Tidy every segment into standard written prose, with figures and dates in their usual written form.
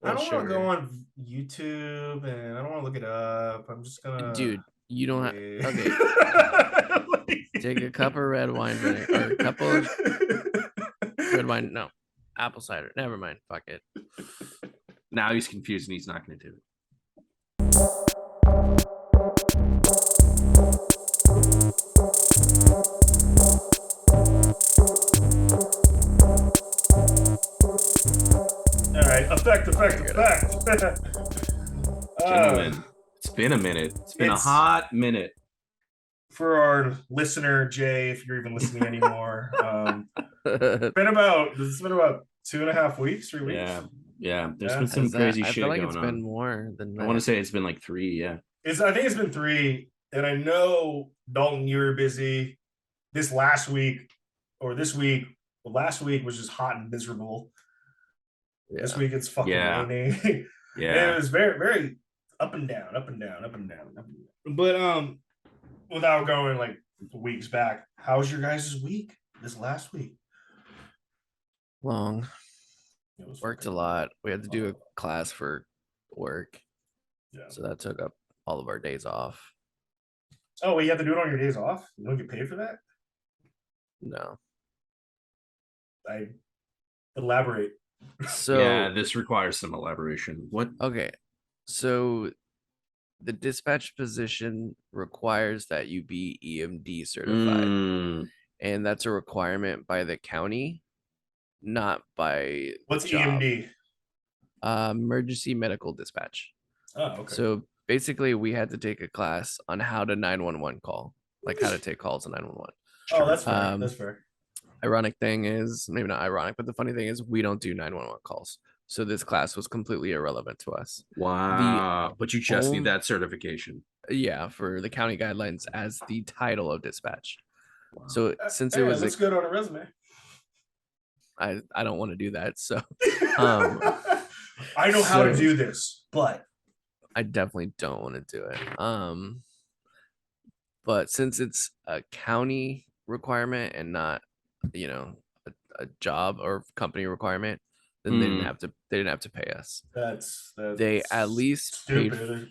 I Well, don't want to go sure. on YouTube and I don't want to look it up. I'm just gonna Dude, you don't have. wait. Okay, take a cup of red wine vinegar or a cup of red wine. No, apple cider. Never mind. Fuck it. Now he's confused and he's not going to do it. All right, effect. Genuine. It's been a minute. It's been a hot minute. For our listener, Jay, if you're even listening anymore, it's been about 2.5 weeks, 3 weeks. Yeah. There's been some crazy shit going on. I feel like it's been more than that. I want to say it's been like 3. Yeah. I think it's been 3, and I know Dalton, you were busy this last week or this week. Well, last week was just hot and miserable. Yeah. This week it's fucking raining. Yeah, it was very, very up and down. But without going like weeks back, how was your guys' week? This last week? Long. It was worked a lot. We had to do a class for work. Yeah. So that took up all of our days off. Oh, well, you have to do it on your days off? You don't get paid for that? No. I elaborate. So yeah, this requires some elaboration. What? Okay. So the dispatch position requires that you be EMD certified. And that's a requirement by the county, not by what's EMD? Emergency medical dispatch. Oh, okay. So basically we had to take a class on how to 911 call, like how to take calls to 911. Oh, that's fair. That's fair. Ironic thing is, maybe not ironic, but the funny thing is we don't do 911 calls. So this class was completely irrelevant to us. Wow. But you just need that certification. Yeah, for the county guidelines as the title of dispatch. Wow. So since it was looks good on a resume. I don't want to do that. So I know how to do this, but I definitely don't want to do it. But since it's a county requirement and not, you know, a job or company requirement, then they didn't have to pay us. That's they at least stupid.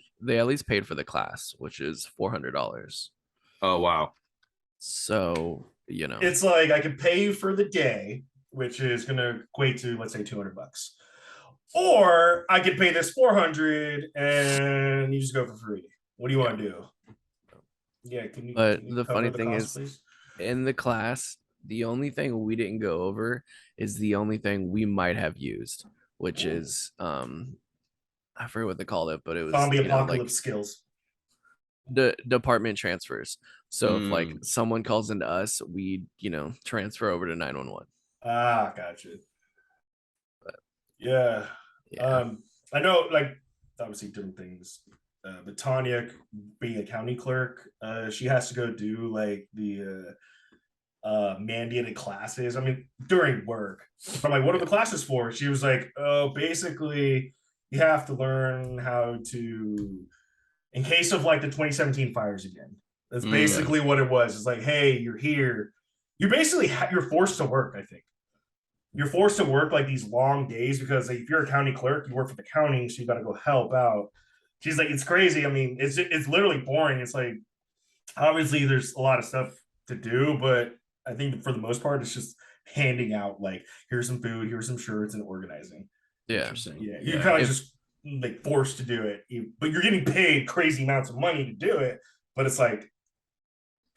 paid for the class, which is $400. Oh wow. So, you know, it's like I could pay you for the day, which is gonna equate to, let's say, $200, or I could pay this $400 and you just go for free. What do you want to do? Yeah, can you? But can you the funny thing cost, is, please? In the class, the only thing we didn't go over is the only thing we might have used, which is I forget what they called it, but it was zombie apocalypse skills. The department transfers. So if like someone calls into us, we transfer over to 911. Ah, gotcha. But, yeah. I know, like, obviously different things. But Tanya, being a county clerk, she has to go do like the mandated classes. I mean, during work. I'm like, what are the classes for? She was like, oh, basically, you have to learn how to, in case of like the 2017 fires again. That's basically what it was. It's like, hey, you're here. You're basically you're forced to work. I think you're forced to work like these long days because like, if you're a county clerk, you work for the county, so you got to go help out. She's like, it's crazy. I mean, it's literally boring. It's like, obviously, there's a lot of stuff to do, but I think for the most part, it's just handing out like, here's some food, here's some shirts, and organizing. Yeah, yeah. You're kind of just like forced to do it, but you're getting paid crazy amounts of money to do it. But it's like,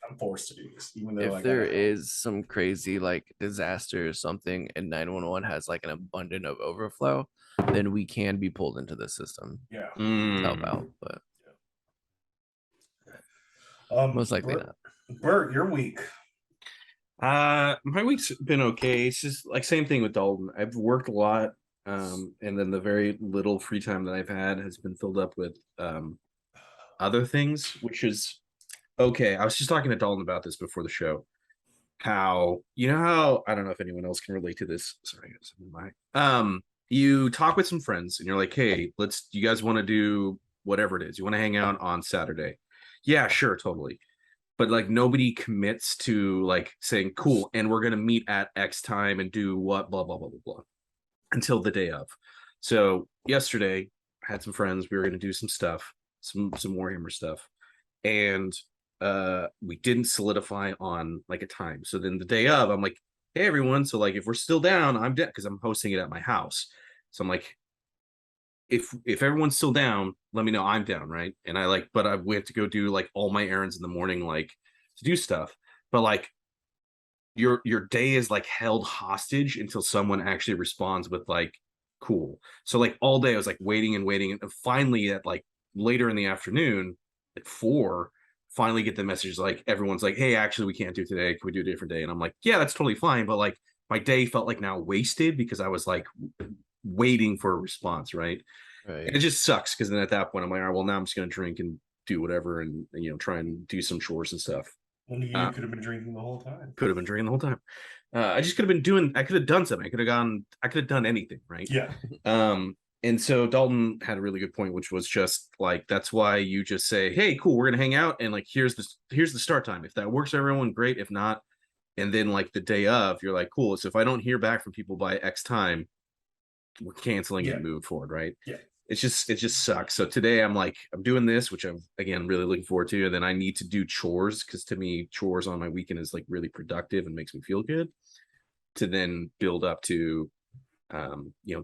I'm forced to do this, even though if there is some crazy like disaster or something, and 911 has like an abundance of overflow, then we can be pulled into the system. Yeah, to help out, but most likely not. Bert, your week. My week's been okay. It's just like same thing with Dalton. I've worked a lot, and then the very little free time that I've had has been filled up with other things, which is okay. I was just talking to Dalton about this before the show. How I don't know if anyone else can relate to this. Sorry, you talk with some friends and you're like, hey, you guys want to do whatever it is? You want to hang out on Saturday? Yeah, sure, totally. But like nobody commits to like saying, cool, and we're gonna meet at X time and do what, blah, blah, blah, blah, blah, until the day of. So yesterday I had some friends. We were going to do some stuff, some Warhammer stuff, and we didn't solidify on like a time. So then the day of, I'm like, hey everyone, so like if we're still down, I'm down because I'm hosting it at my house. So I'm like, if everyone's still down, let me know. I'm down, right? And we have to go do like all my errands in the morning, like to do stuff. But like your day is like held hostage until someone actually responds with like cool. So like all day I was like waiting and waiting, and finally at like later in the afternoon, like 4, finally get the message like everyone's like, hey, actually we can't do today. Can we do a different day? And I'm like, yeah, that's totally fine. But like my day felt like now wasted because I was like waiting for a response, right? And it just sucks because then at that point I'm like, all right, well now I'm just gonna drink and do whatever and try and do some chores and stuff. When you could have been drinking the whole time. Could have been drinking the whole time. I just could have done something. I could have done anything, right? Yeah. And so Dalton had a really good point, which was just like, that's why you just say, hey, cool, we're gonna hang out, and like here's the start time. If that works for everyone, great. If not, and then like the day of, you're like, cool. So if I don't hear back from people by X time, we're canceling it and moving forward, right? Yeah. It just sucks. So today I'm like, I'm doing this, which I'm again really looking forward to, and then I need to do chores because to me, chores on my weekend is like really productive and makes me feel good. To then build up to,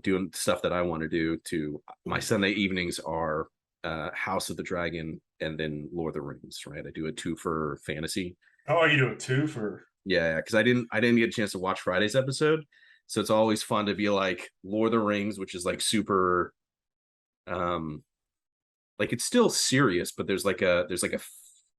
doing stuff that I want to do. To my Sunday evenings are House of the Dragon and then Lord of the Rings. Right, I do a 2 for fantasy. Oh, you do a 2 for? Yeah, because I didn't get a chance to watch Friday's episode, so it's always fun to be like Lord of the Rings, which is like super. Like it's still serious, but there's like a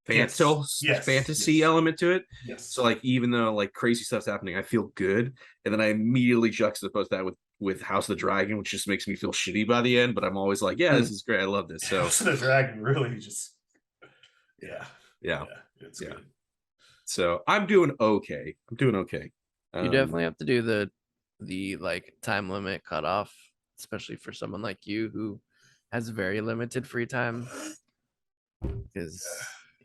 fantasy element to it. Yes. So like even though like crazy stuff's happening, I feel good, and then I immediately juxtapose that with House of the Dragon, which just makes me feel shitty by the end. But I'm always like, yeah, this is great. I love this. So House of the Dragon really just, yeah, it's good. So I'm doing okay. You definitely have to do the like time limit cutoff, especially for someone like you who has very limited free time, because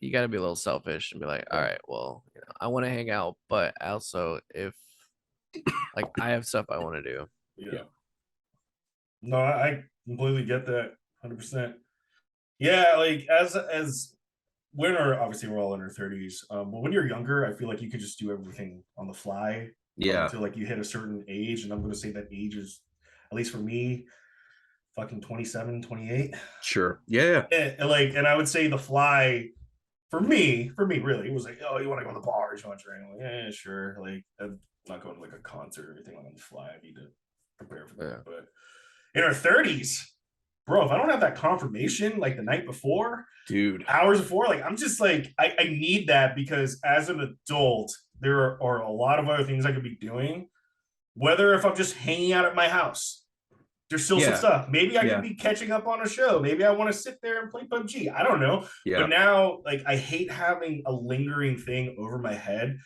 you got to be a little selfish and be like, all right, well, I want to hang out, but also if like I have stuff I want to do. Yeah. No, I completely get that, 100%. Yeah, like as obviously we're all in our 30s, but when you're younger, I feel like you could just do everything on the fly. Yeah. Until like you hit a certain age, and I'm going to say that age is, at least for me, fucking 27, 28. Sure. Yeah. And I would say the fly for me really, it was like, oh, you want to go to the bars, you want to drink? I'm like, yeah, sure. Like I'm not going to like a concert or anything on the fly. I need to prepare for that. But in our 30s, bro, if I don't have that confirmation like the night before, dude, hours before, like I'm just like, I need that, because as an adult, there are a lot of other things I could be doing. Whether if I'm just hanging out at my house, there's still some stuff. Maybe I could be catching up on a show. Maybe I want to sit there and play PUBG. I don't know. But now, like, I hate having a lingering thing over my head.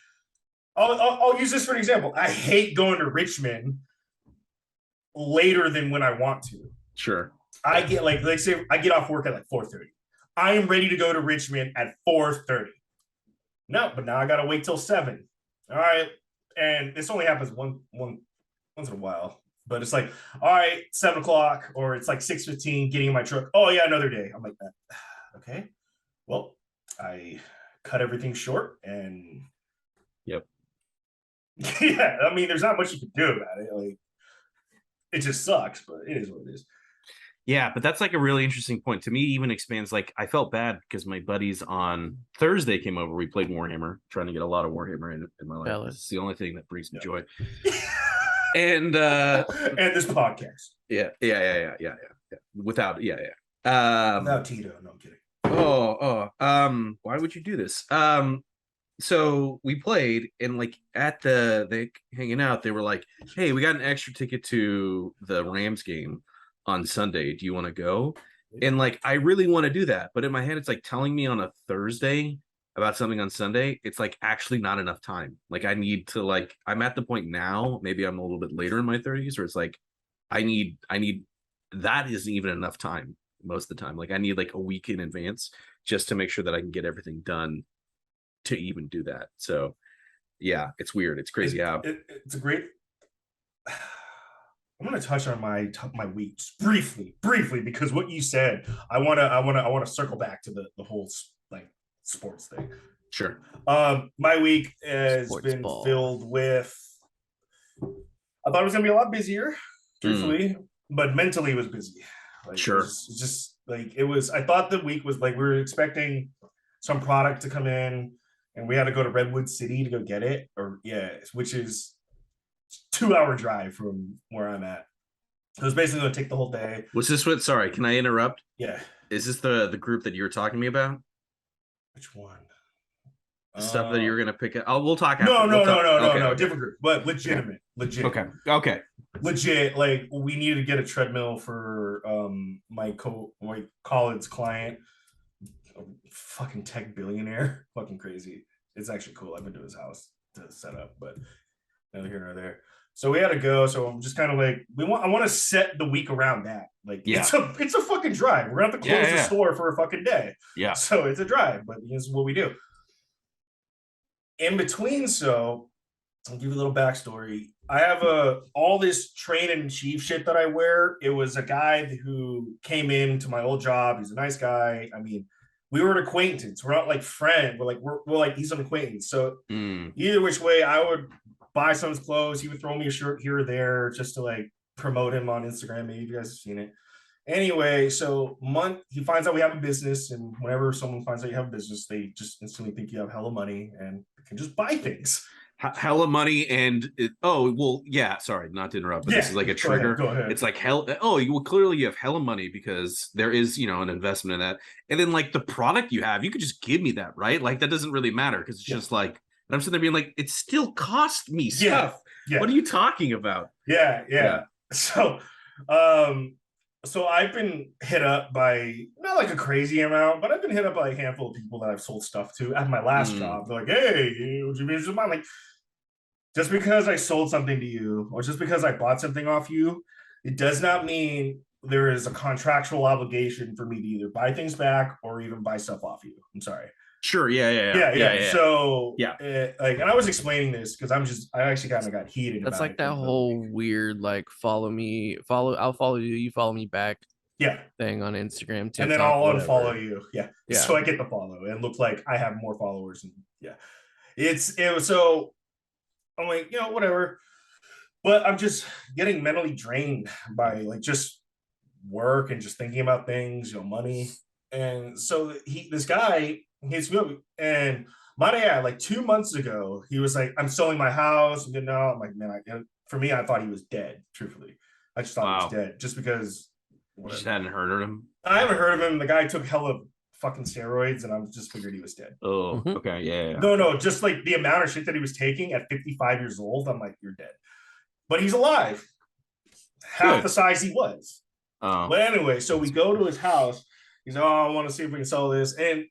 I'll use this for an example. I hate going to Richmond later than when I want to. Sure. I get like, let's say I get off work at like 4:30. I am ready to go to Richmond at 4:30. No, but now I got to wait till 7. All right. And this only happens once in a while. But it's like, all right, 7 o'clock, or it's like 6:15, getting in my truck. Oh yeah, another day. I'm like, okay. Well, I cut everything short, and yep. Yeah, I mean, there's not much you can do about it. Like, it just sucks, but it is what it is. Yeah, but that's like a really interesting point. To me, even expands, like I felt bad because my buddies on Thursday came over. We played Warhammer, trying to get a lot of Warhammer in my life. It's the only thing that brings me joy. And this podcast. Yeah. Without Tito, no, I'm kidding. Why would you do this? So we played, and like at they hanging out, they were like, hey, we got an extra ticket to the Rams game on Sunday. Do you want to go? And like, I really want to do that, but in my head, it's like telling me on a Thursday about something on Sunday. It's like actually not enough time. Like I need to, like, I'm at the point now, maybe I'm a little bit later in my 30s, where it's like I need that isn't even enough time most of the time. Like I need like a week in advance just to make sure that I can get everything done to even do that. So yeah, it's weird. It's crazy how it's a great I'm gonna touch on my week just briefly, because what you said, I wanna circle back to the whole like sports thing. Sure. My week has Sports been ball. filled with. I thought it was gonna be a lot busier, truthfully, but mentally it was busy. Like, Sure. it's just like it was. I thought the week was like we were expecting some product to come in, and we had to go to Redwood City to go get it, which is 2-hour drive from where I'm at. It was basically going to take the whole day. Was this what? Sorry, can I interrupt? Yeah. Is this the group that you were talking to me about? Which one? The stuff that you were gonna pick it. Oh, we'll talk after. No, Okay. different group, but legit. Okay. Legit. Like, we needed to get a treadmill for my college client, a fucking tech billionaire, fucking crazy. It's actually cool. I've been to his house to set up, but neither here nor there. So we had to go. So I'm just kind of like, I want to set the week around that. Like, it's a fucking drive. We're gonna have to close the store for a fucking day. Yeah. So it's a drive, but this is what we do. In between, so I'll give you a little backstory. I have all this train in chief shit that I wear. It was a guy who came into my old job. He's a nice guy. I mean, we were an acquaintance. We're not like friends. We're like he's an acquaintance. So either which way, I would buy some of his clothes. He would throw me a shirt here or there just to like promote him on Instagram. Maybe you guys have seen it. Anyway, so he finds out we have a business, and whenever someone finds out you have a business, they just instantly think you have hella money and can just buy things. Hella money and sorry, not to interrupt, but this is like a trigger. Go ahead. It's like clearly you have hella money because there is an investment in that, and then like the product you have, you could just give me that, right? Like that doesn't really matter because it's just like I'm sitting there being like, it still cost me stuff. What are you talking about? So I've been hit up by, not like a crazy amount, but I've been hit up by a handful of people that I've sold stuff to at my last job. They're like, hey, would you be interested? I'm like, just because I sold something to you or just because I bought something off you, it does not mean there is a contractual obligation for me to either buy things back or even buy stuff off you. I'm sorry. Sure. So and I was explaining this because I actually kind of got heated. That's like that whole weird like I'll follow you, you follow me back. Thing on Instagram, TikTok, and then I'll unfollow you. So I get the follow and look like I have more followers. And it was so I'm like, whatever. But I'm just getting mentally drained by like just work and just thinking about things, money. And so this guy hits me up, and like 2 months ago, he was like, I'm selling my house. I'm getting out. I'm like, man, for me, I thought he was dead. Truthfully, I just thought he was dead just because. You just hadn't heard of him? I haven't heard of him. The guy took hella fucking steroids, and I just figured he was dead. Oh, okay, yeah. No, just like the amount of shit that he was taking at 55 years old, I'm like, you're dead. But he's alive. Half the size he was. But anyway, so we go to his house. He's like, I want to see if we can sell this. And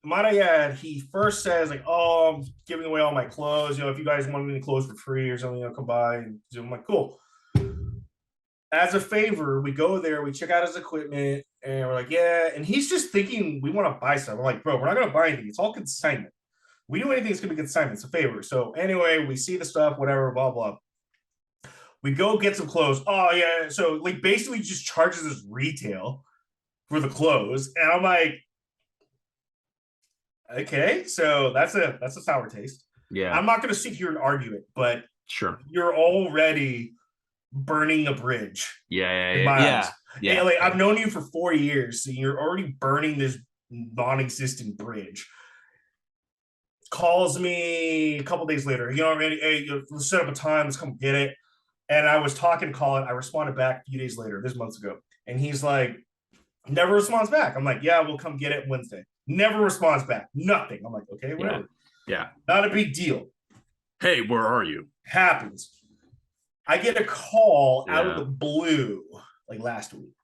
might I add, he first says like, I'm giving away all my clothes. If you guys want any clothes for free or something, I'll come by. And I'm like, cool. As a favor, we go there, we check out his equipment, and we're like, and he's just thinking we want to buy stuff. We're like, bro, we're not going to buy anything. It's all consignment. We do anything, it's going to be consignment. It's a favor. So anyway, we see the stuff, whatever, blah, blah. We go get some clothes. So like basically just charges us retail for the clothes. And I'm like, okay, so that's a sour taste. Yeah. I'm not going to sit here and argue it, but sure, you're already burning a bridge. Yeah. Like I've known you for 4 years, so you're already burning this non-existent bridge. Calls me a couple days later. Hey, let's set up a time. Let's come get it. And I was talking to Colin. I responded back a few days later, this months ago, and he's like, never responds back. I'm like, we'll come get it Wednesday. Never responds back. Nothing. I'm like, okay, whatever. Yeah. Not a big deal. Hey, where are you? Happens. I get a call out of the blue, like last week.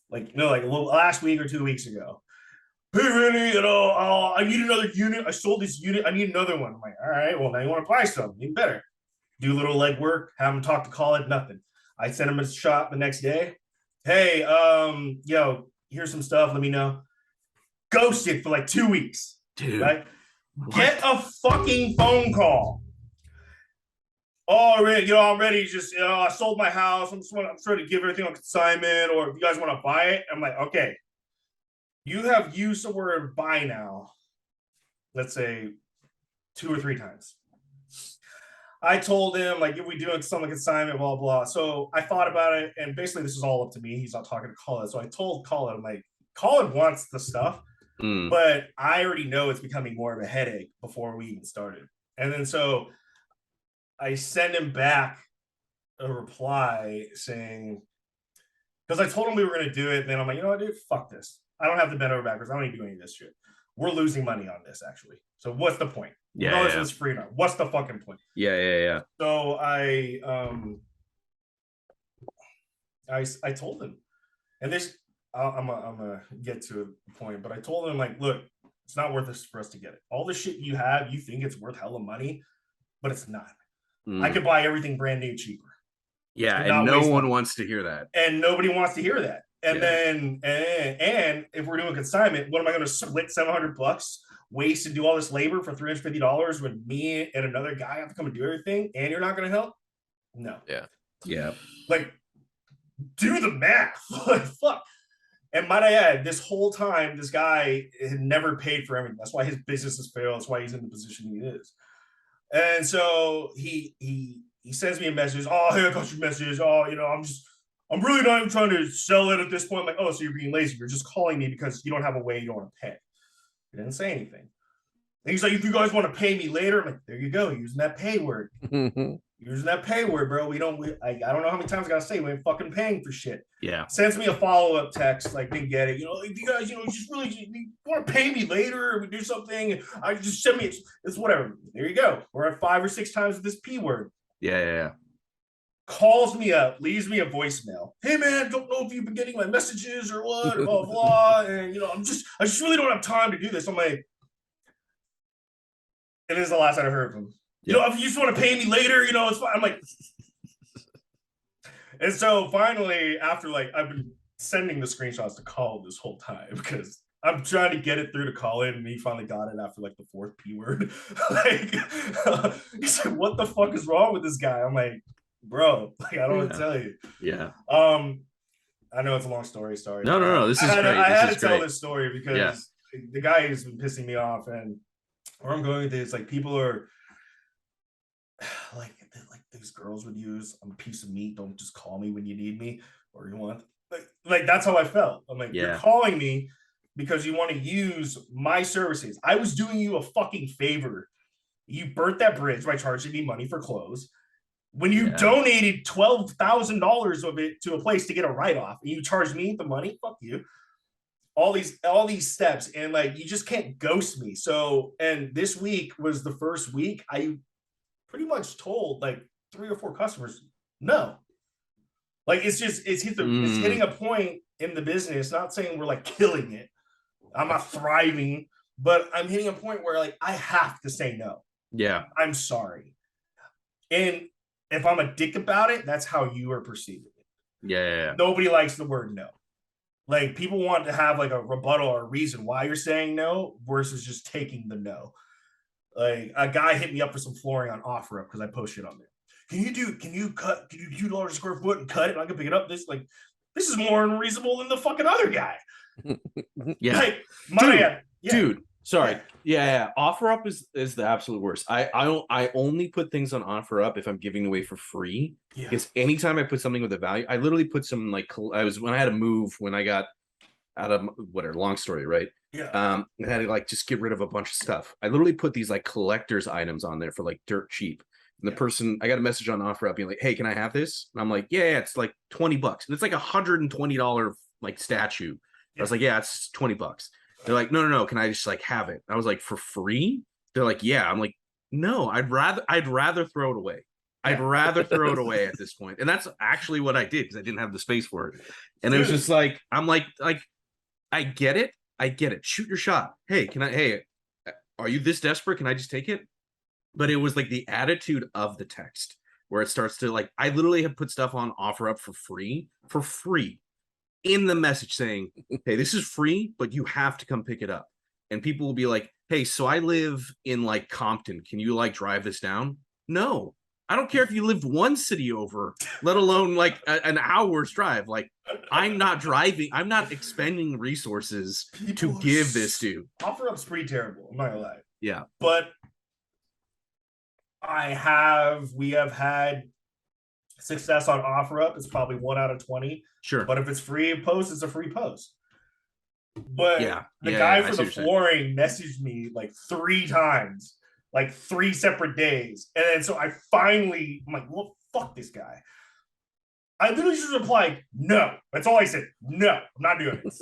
Last week or 2 weeks ago. Hey, Vinny, I need another unit. I sold this unit. I need another one. I'm like, all right, well, now you want to buy some. Even better. Do a little legwork. Have him talk to Colin. Nothing. I sent him a shot the next day. Hey, here's some stuff. Let me know. Ghosted for like 2 weeks. Dude. Right? Get a fucking phone call. oh, you know, I'm ready. Just, you know, I sold my house. I'm trying to give everything on consignment, or if you guys want to buy it, I'm like, okay, you have used the word buy now, let's say 2 or 3 times. I told him, like, if we do something consignment, blah, blah. So I thought about it, and basically this is all up to me. He's not talking to Colin. So I told Colin, I'm like, Colin wants the stuff, but I already know it's becoming more of a headache before we even started. And then so I send him back a reply saying, because I told him we were going to do it. And then I'm like, you know what, dude, fuck this. I don't have the bend over backwards. I don't need to do any of this shit. We're losing money on this, actually. So what's the point? Yeah. It's free now. What's the fucking point? Yeah. So I told him, and this I'm gonna get to a point, but I told him, like, look, it's not worth this for us to get it. All the shit you have, you think it's worth hella money, but it's not. I could buy everything brand new cheaper. Yeah, and no one wants to hear that. And nobody wants to hear that. And then and if we're doing consignment, what am I going to split $700, waste and do all this labor for $350 when me and another guy have to come and do everything, and you're not going to help? No. Yeah. Like, do the math. Like, fuck. And might I add, this whole time, this guy had never paid for everything. That's why his business has failed. That's why he's in the position he is. And so he sends me a message. Oh, hey, I got your message. Oh, you know, I'm really not even trying to sell it at this point. I'm like, oh, so you're being lazy. You're just calling me because you don't have a way you don't want to pay. He didn't say anything. And he's like, if you guys want to pay me later, I'm like, there you go, using that pay word. Using that pay word, bro. I don't know how many times I gotta say we ain't fucking paying for shit. Yeah. Sends me a follow-up text, like, didn't get it. You know, if you guys, you know, just really you want to pay me later, or we do something, I just send me it's whatever. There you go. We're at 5 or 6 times with this P word. Yeah. Calls me up, leaves me a voicemail. Hey man, don't know if you've been getting my messages or what, blah blah. And you know, I just really don't have time to do this. I'm like, and this is the last I heard from him. You know, if you just want to pay me later, you know, it's fine. I'm like, and so finally, after, like, I've been sending the screenshots to Colin this whole time because I'm trying to get it through to Colin, and he finally got it after like the 4th P word. Like, he's like, what the fuck is wrong with this guy? I'm like, bro, like, I don't want to tell you. Yeah. I know it's a long story. Sorry. No. This is great. I had to tell this story because the guy has been pissing me off, and where I'm going with this, like, people are like these girls would use, I'm a piece of meat, don't just call me when you need me or you want, like that's how I felt. I'm like, you're calling me because you want to use my services. I was doing you a fucking favor. You burnt that bridge by charging me money for clothes when you donated $12,000 of it to a place to get a write-off, and you charged me the money. Fuck you. All these steps, and like, you just can't ghost me. So, and this week was the first week I pretty much told like 3 or 4 customers no. Like, it's hitting a point in the business, not saying we're like killing it, I'm not thriving, but I'm hitting a point where, like, I have to say no. I'm sorry. And if I'm a dick about it, that's how you are perceiving it. Nobody likes the word no. Like, people want to have like a rebuttal or a reason why you're saying no versus just taking the no. Like, a guy hit me up for some flooring on OfferUp because I post shit on there. Can you do $2 a square foot and cut it? And I can pick it up. This is more unreasonable than the fucking other guy. Like, dude. Sorry. Yeah. OfferUp is the absolute worst. I only put things on OfferUp if I'm giving away for free. Because anytime I put something with a value, I literally put some, like, when I had to move, when I got out of whatever, long story, right? I had to, like, just get rid of a bunch of stuff. I literally put these like collector's items on there for like dirt cheap. And the person, I got a message on OfferUp being like, hey, can I have this? And I'm like, yeah, it's like $20. And it's like $120 like statue. I was like, yeah, it's $20. They're like, no, can I just like have it? I was like, for free? They're like, yeah. I'm like, no, I'd rather throw it away. I'd rather throw it away at this point. And that's actually what I did, because I didn't have the space for it. And it was just like, I'm like, I get it. Shoot your shot. Hey, are you this desperate? Can I just take it? But it was like the attitude of the text where it starts to, like, I literally have put stuff on OfferUp for free in the message saying, hey, this is free, but you have to come pick it up. And people will be like, hey, so I live in like Compton. Can you like drive this down? No, I don't care if you lived one city over, let alone like an hour's drive. Like, I'm not driving. I'm not expending resources to give this dude. OfferUp's pretty terrible. I'm not gonna lie. Yeah. But we have had success on OfferUp. It's probably 1 out of 20. Sure. But if it's free post, it's a free post. But the Yeah, guy I for see the what you're flooring messaged me like 3 times, like 3 separate days. And then so I finally, I'm like, well, fuck this guy. I literally just replied, no. That's all I said. No, I'm not doing it.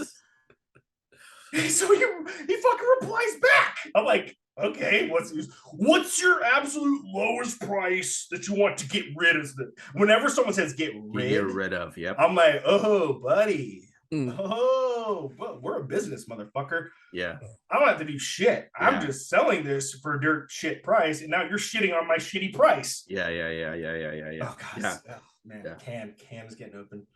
So he fucking replies back. I'm like, okay, what's your absolute lowest price that you want to get rid of this? Whenever someone says get rid of, yep. I'm like, oh, buddy. Oh, but we're a business, motherfucker. Yeah. I don't have to do shit. Yeah. I'm just selling this for dirt shit price, and now you're shitting on my shitty price. Yeah. Oh god, yeah. Oh, man, Yeah. can is getting open.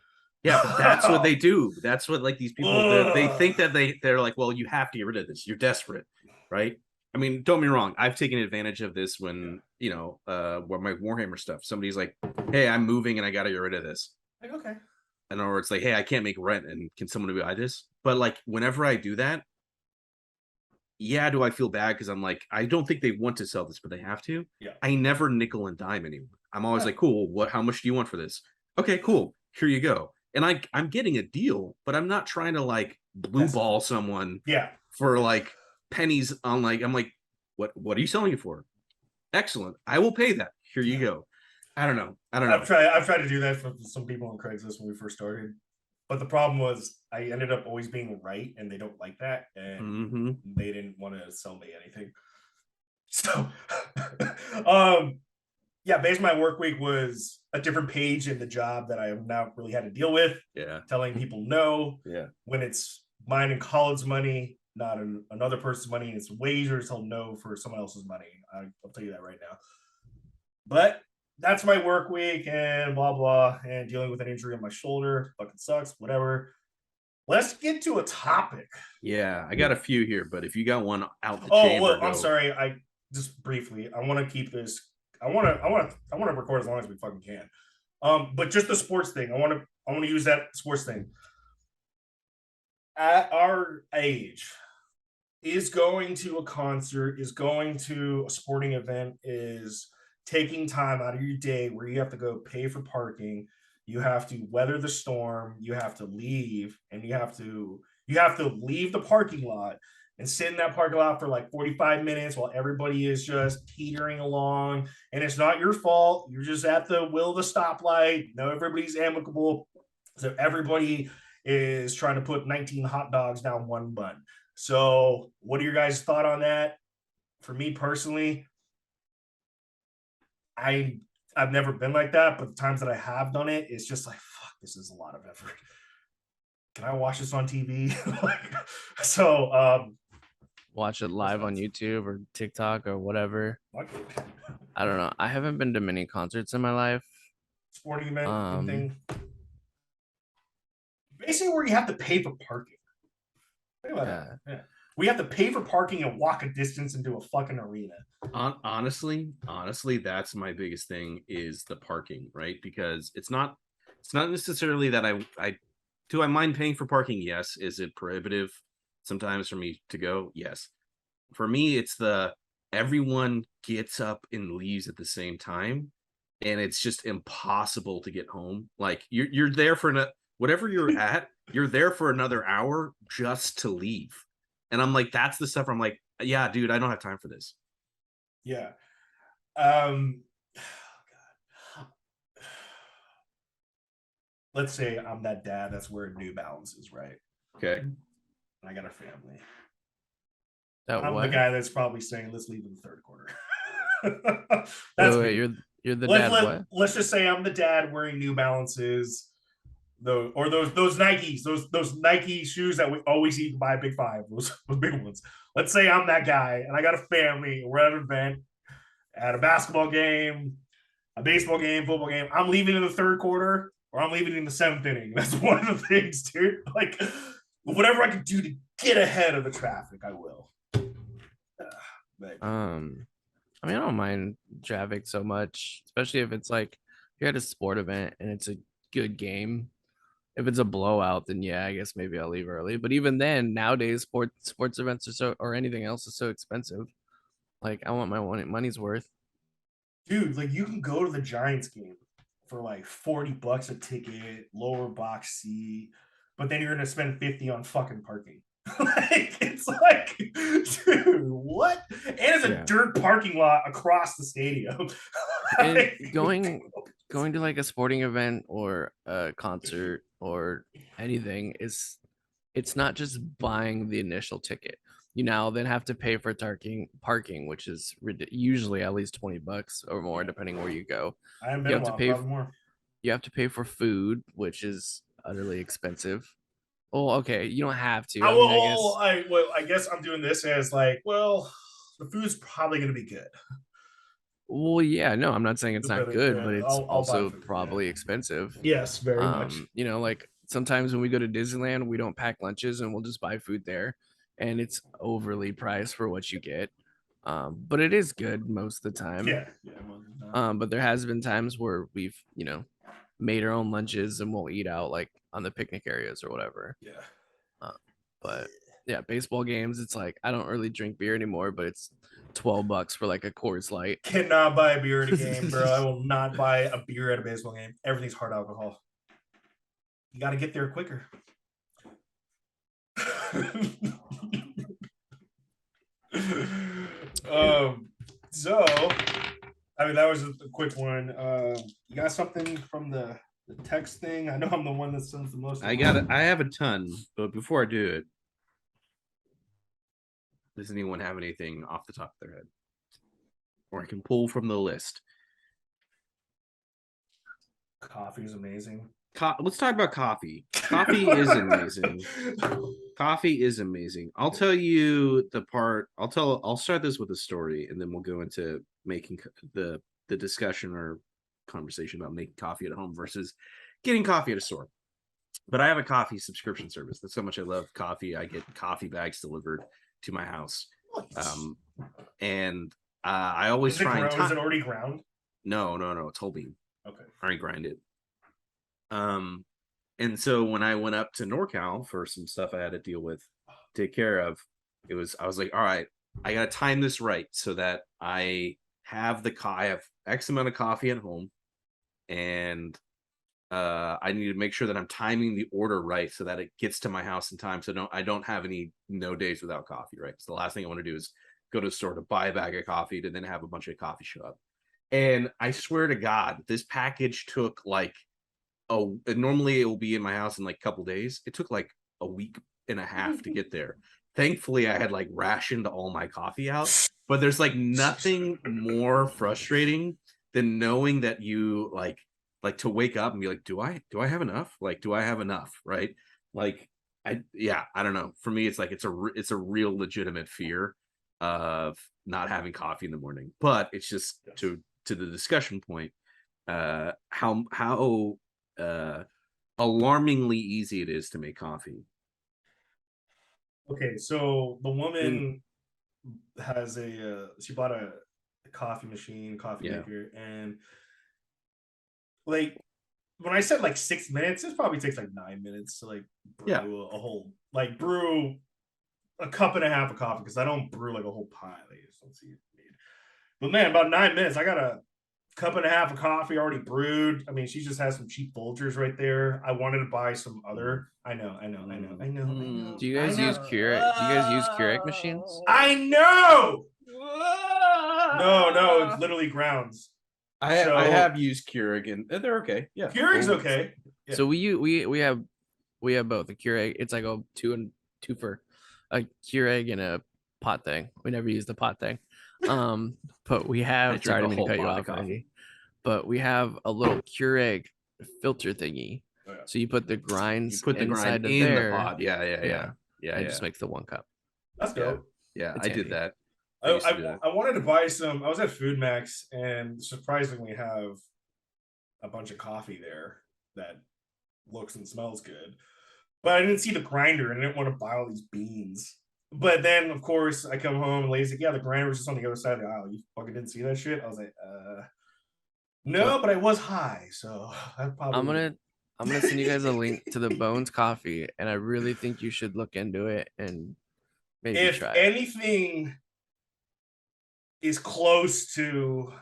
Yeah, but that's what they do. That's what like these people they think that they're like, well, you have to get rid of this. You're desperate, right? I mean, don't be wrong. I've taken advantage of this when you know, where my Warhammer stuff. Somebody's like, hey, I'm moving and I got to get rid of this. Like, okay. And or it's like, hey, I can't make rent, and can someone buy this? But like, whenever I do that, yeah, do I feel bad because I'm like, I don't think they want to sell this, but they have to. Yeah. I never nickel and dime anyone. I'm always like, cool. How much do you want for this? Okay, cool. Here you go. And I'm getting a deal, but I'm not trying to like blue ball someone. Yeah. For like pennies on like, I'm like, what are you selling it for? Excellent. I will pay that. Here you go. I don't know. I've tried to do that for some people on Craigslist when we first started, but the problem was I ended up always being right, and they don't like that, and they didn't want to sell me anything. So, yeah, basically my work week was a different page in the job that I have now really had to deal with. Yeah, telling people no. Yeah, when it's mine and Colin's money, not another person's money, and it's wager to tell no for someone else's money. I'll tell you that right now. But that's my work week and blah blah, and dealing with an injury on my shoulder fucking sucks. Whatever. Let's get to a topic. Yeah, I got a few here, but if you got one out the chamber, well, I'm sorry. I just briefly. I want to keep this. I want to record as long as we fucking can. But just the sports thing. I want to use that sports thing. At our age, is going to a concert, is going to a sporting event, is taking time out of your day where you have to go pay for parking, you have to weather the storm, you have to leave, and you have to leave the parking lot and sit in that parking lot for like 45 minutes while everybody is just teetering along. And it's not your fault. You're just at the will of the stoplight. No, everybody's amicable. So everybody is trying to put 19 hot dogs down one bun. So what are your guys' thought on that? For me personally, I've never been like that, but the times that I have done it, it's just like, fuck, this is a lot of effort. Can I watch this on TV? Watch it live on YouTube or TikTok or whatever. I don't know. I haven't been to many concerts in my life. Sporting event thing. Basically where you have to pay for parking. Think about that. Yeah. We have to pay for parking and walk a distance into a fucking arena. Honestly, that's my biggest thing is the parking, right? Because it's not necessarily that do I mind paying for parking? Yes. Is it prohibitive sometimes for me to go? Yes. For me, it's everyone gets up and leaves at the same time, and it's just impossible to get home. Like you're there for whatever you're at, you're there for another hour just to leave. And I'm like, that's the stuff I'm like, yeah, dude, I don't have time for this. Yeah. Let's say I'm that dad that's wearing New Balances, right? Okay. And I got a family. I'm the guy that's probably saying, let's leave in the third quarter. Wait, you're the dad. Let's just say I'm the dad wearing New Balances. Those Nikes, those Nike shoes that we always need to buy Big Five, those big ones. Let's say I'm that guy and I got a family, we're at an event, at a basketball game, a baseball game, football game. I'm leaving in the third quarter or I'm leaving in the 7th inning. That's one of the things, dude. Like whatever I can do to get ahead of the traffic, I will. I I mean, I don't mind traffic so much, especially if it's like you're at a sport event and it's a good game. If it's a blowout, then yeah, I guess maybe I'll leave early. But even then, nowadays, sports events are so, or anything else is so expensive. Like, I want my money's worth. Dude, like you can go to the Giants game for like $40 a ticket, lower box seat, but then you're gonna spend 50 on fucking parking. Like it's like, dude, what? And it's a dirt parking lot across the stadium. And going to like a sporting event or a concert or anything it's not just buying the initial ticket. You now then have to pay for parking, which is usually at least $20 or more, depending where you go. I haven't been You have a to while, pay. probably more. You have to pay for food, which is utterly expensive. Oh, okay. You don't have to. I mean, I guess I'm doing this as like, well, the food's probably gonna be good. Well, yeah, no, I'm not saying it's not good, but it's I'll buy also food, probably expensive. Yes, very much. You know, like sometimes when we go to Disneyland, we don't pack lunches and we'll just buy food there, and it's overly priced for what you get. But it is good most of the time. Yeah. But there has been times where we've, made our own lunches and we'll eat out like on the picnic areas or whatever. Yeah. But yeah, baseball games, it's like I don't really drink beer anymore, but it's $12 for like a Coors Light. Cannot buy a beer at a game, bro. I will not buy a beer at a baseball game. Everything's hard alcohol. You got to get there quicker. So, I mean, that was a quick one. You got something from the text thing? I know I'm the one that sends the most. I have a ton, but before I do it, does anyone have anything off the top of their head, or I can pull from the list? Coffee is amazing. Let's talk about coffee. Coffee is amazing. Coffee is amazing. I'll tell you the part. I'll start this with a story, and then we'll go into making the discussion or conversation about making coffee at home versus getting coffee at a store. But I have a coffee subscription service. That's how much I love coffee. I get coffee bags delivered to my house, and I always try and is it already ground? No, it's whole bean. Okay, I already grind it. And so when I went up to NorCal for some stuff I had to deal with, take care of, I was like, all right, I gotta time this right so that I have X amount of coffee at home, and I need to make sure that I'm timing the order right so that it gets to my house in time. So I don't have any days without coffee, right? So the last thing I want to do is go to the store to buy a bag of coffee to then have a bunch of coffee show up. And I swear to God, this package took like normally it will be in my house in like a couple days. It took like a week and a half to get there. Thankfully, I had like rationed all my coffee out, but there's like nothing more frustrating than knowing that you like to wake up and be like, do I have enough? Like, do I have enough? Right? Like, I don't know. For me, it's like it's a real legitimate fear of not having coffee in the morning. But it's just to the discussion point, how alarmingly easy it is to make coffee. Okay, so the woman has she bought a coffee machine, coffee maker, and like when I said like 6 minutes, it probably takes like 9 minutes to like brew a whole brew a cup and a half of coffee, because I don't brew like a whole pile. But man, about 9 minutes, I got a cup and a half of coffee already brewed. I mean, she just has some cheap Folgers right there. I wanted to buy some other. I know. Do you guys use Keurig? Do you guys use Keurig machines? I know. No, it's literally grounds. I have used Keurig and they're okay. Yeah, Keurig's okay. Yeah. So we have both a Keurig. It's like a two for a Keurig and a pot thing. We never use the pot thing. But we have sorry, I didn't mean to cut you off, Andy. But we have a little Keurig filter thingy. Oh, yeah. So you put the grinds inside of there. The pot. Yeah. It just makes the one cup. That's dope. Yeah, I did that. I wanted to buy some. I was at Food Max and surprisingly have a bunch of coffee there that looks and smells good. But I didn't see the grinder and I didn't want to buy all these beans. But then, of course, I come home and lady's like, yeah, the grinder was just on the other side of the aisle. You fucking didn't see that shit? I was like, no, So but I was high, so I probably I'm gonna send you guys a link to the Bones coffee, and I really think you should look into it and maybe if try it. anything is close to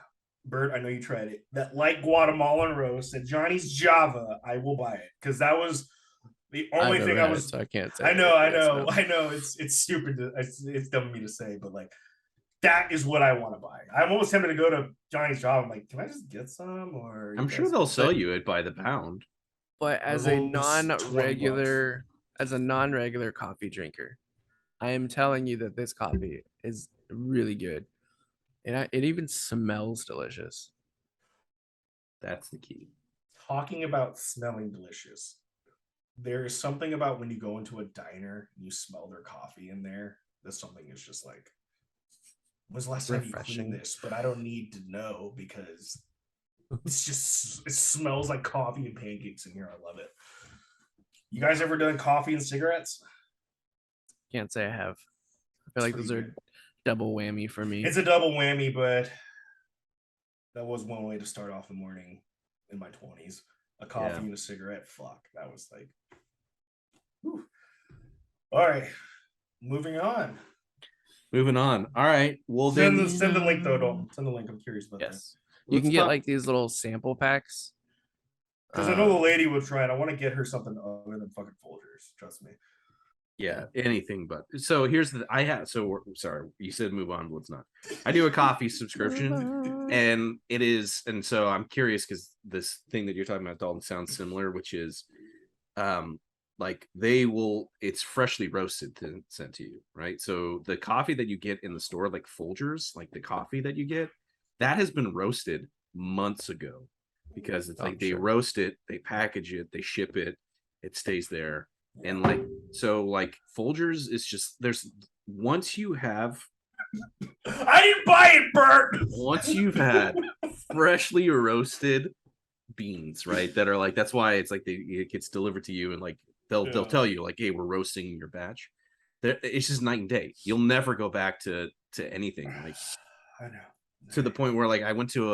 Bert, I know you tried it. That like Guatemalan roast at Johnny's Java, I will buy it because that was the only I've thing never I had was. it, so I can't say. I know, I anything, so. know, I know. It's stupid. It's dumb of me to say, but like that is what I want to buy. I'm almost tempted to go to Johnny's Java. I'm like, can I just get some? Or I'm sure they'll sell you it by the pound. But as a non-regular coffee drinker, I am telling you that this coffee is really good. And it even smells delicious. That's the key. Talking about smelling delicious. There is something about when you go into a diner and you smell their coffee in there. That something is just like, when's the last time you cleaned this? But I don't need to know because it's just, it smells like coffee and pancakes in here. I love it. You guys ever done coffee and cigarettes? Can't say I have. I feel like those are double whammy for me. It's a double whammy, but that was one way to start off the morning in my 20s. A coffee and a cigarette. Fuck. That was like, whew. All right. Moving on. All right. Well, send the link though, Dalton. Send the link. I'm curious about that. You can get like these little sample packs. Because I know the lady would try it. I want to get her something other than fucking Folgers. Trust me. Yeah, anything but. So here's the sorry, you said move on, but let's not. I do a coffee subscription, and it is, and so I'm curious because this thing that you're talking about, Dalton, sounds similar, which is like it's freshly roasted sent to you, right? So the coffee that you get in the store, like Folgers, like the coffee that you get, that has been roasted months ago because it's like they roast it, they package it, they ship it, it stays there. And like, so like Folgers is just, there's, once you have, I didn't buy it, Bert. Once you've had freshly roasted beans, right? That are like, that's why it's like it gets delivered to you, and like they'll tell you like, hey, we're roasting your batch. It's just night and day. You'll never go back to anything. Like, I know. To the point where like I went to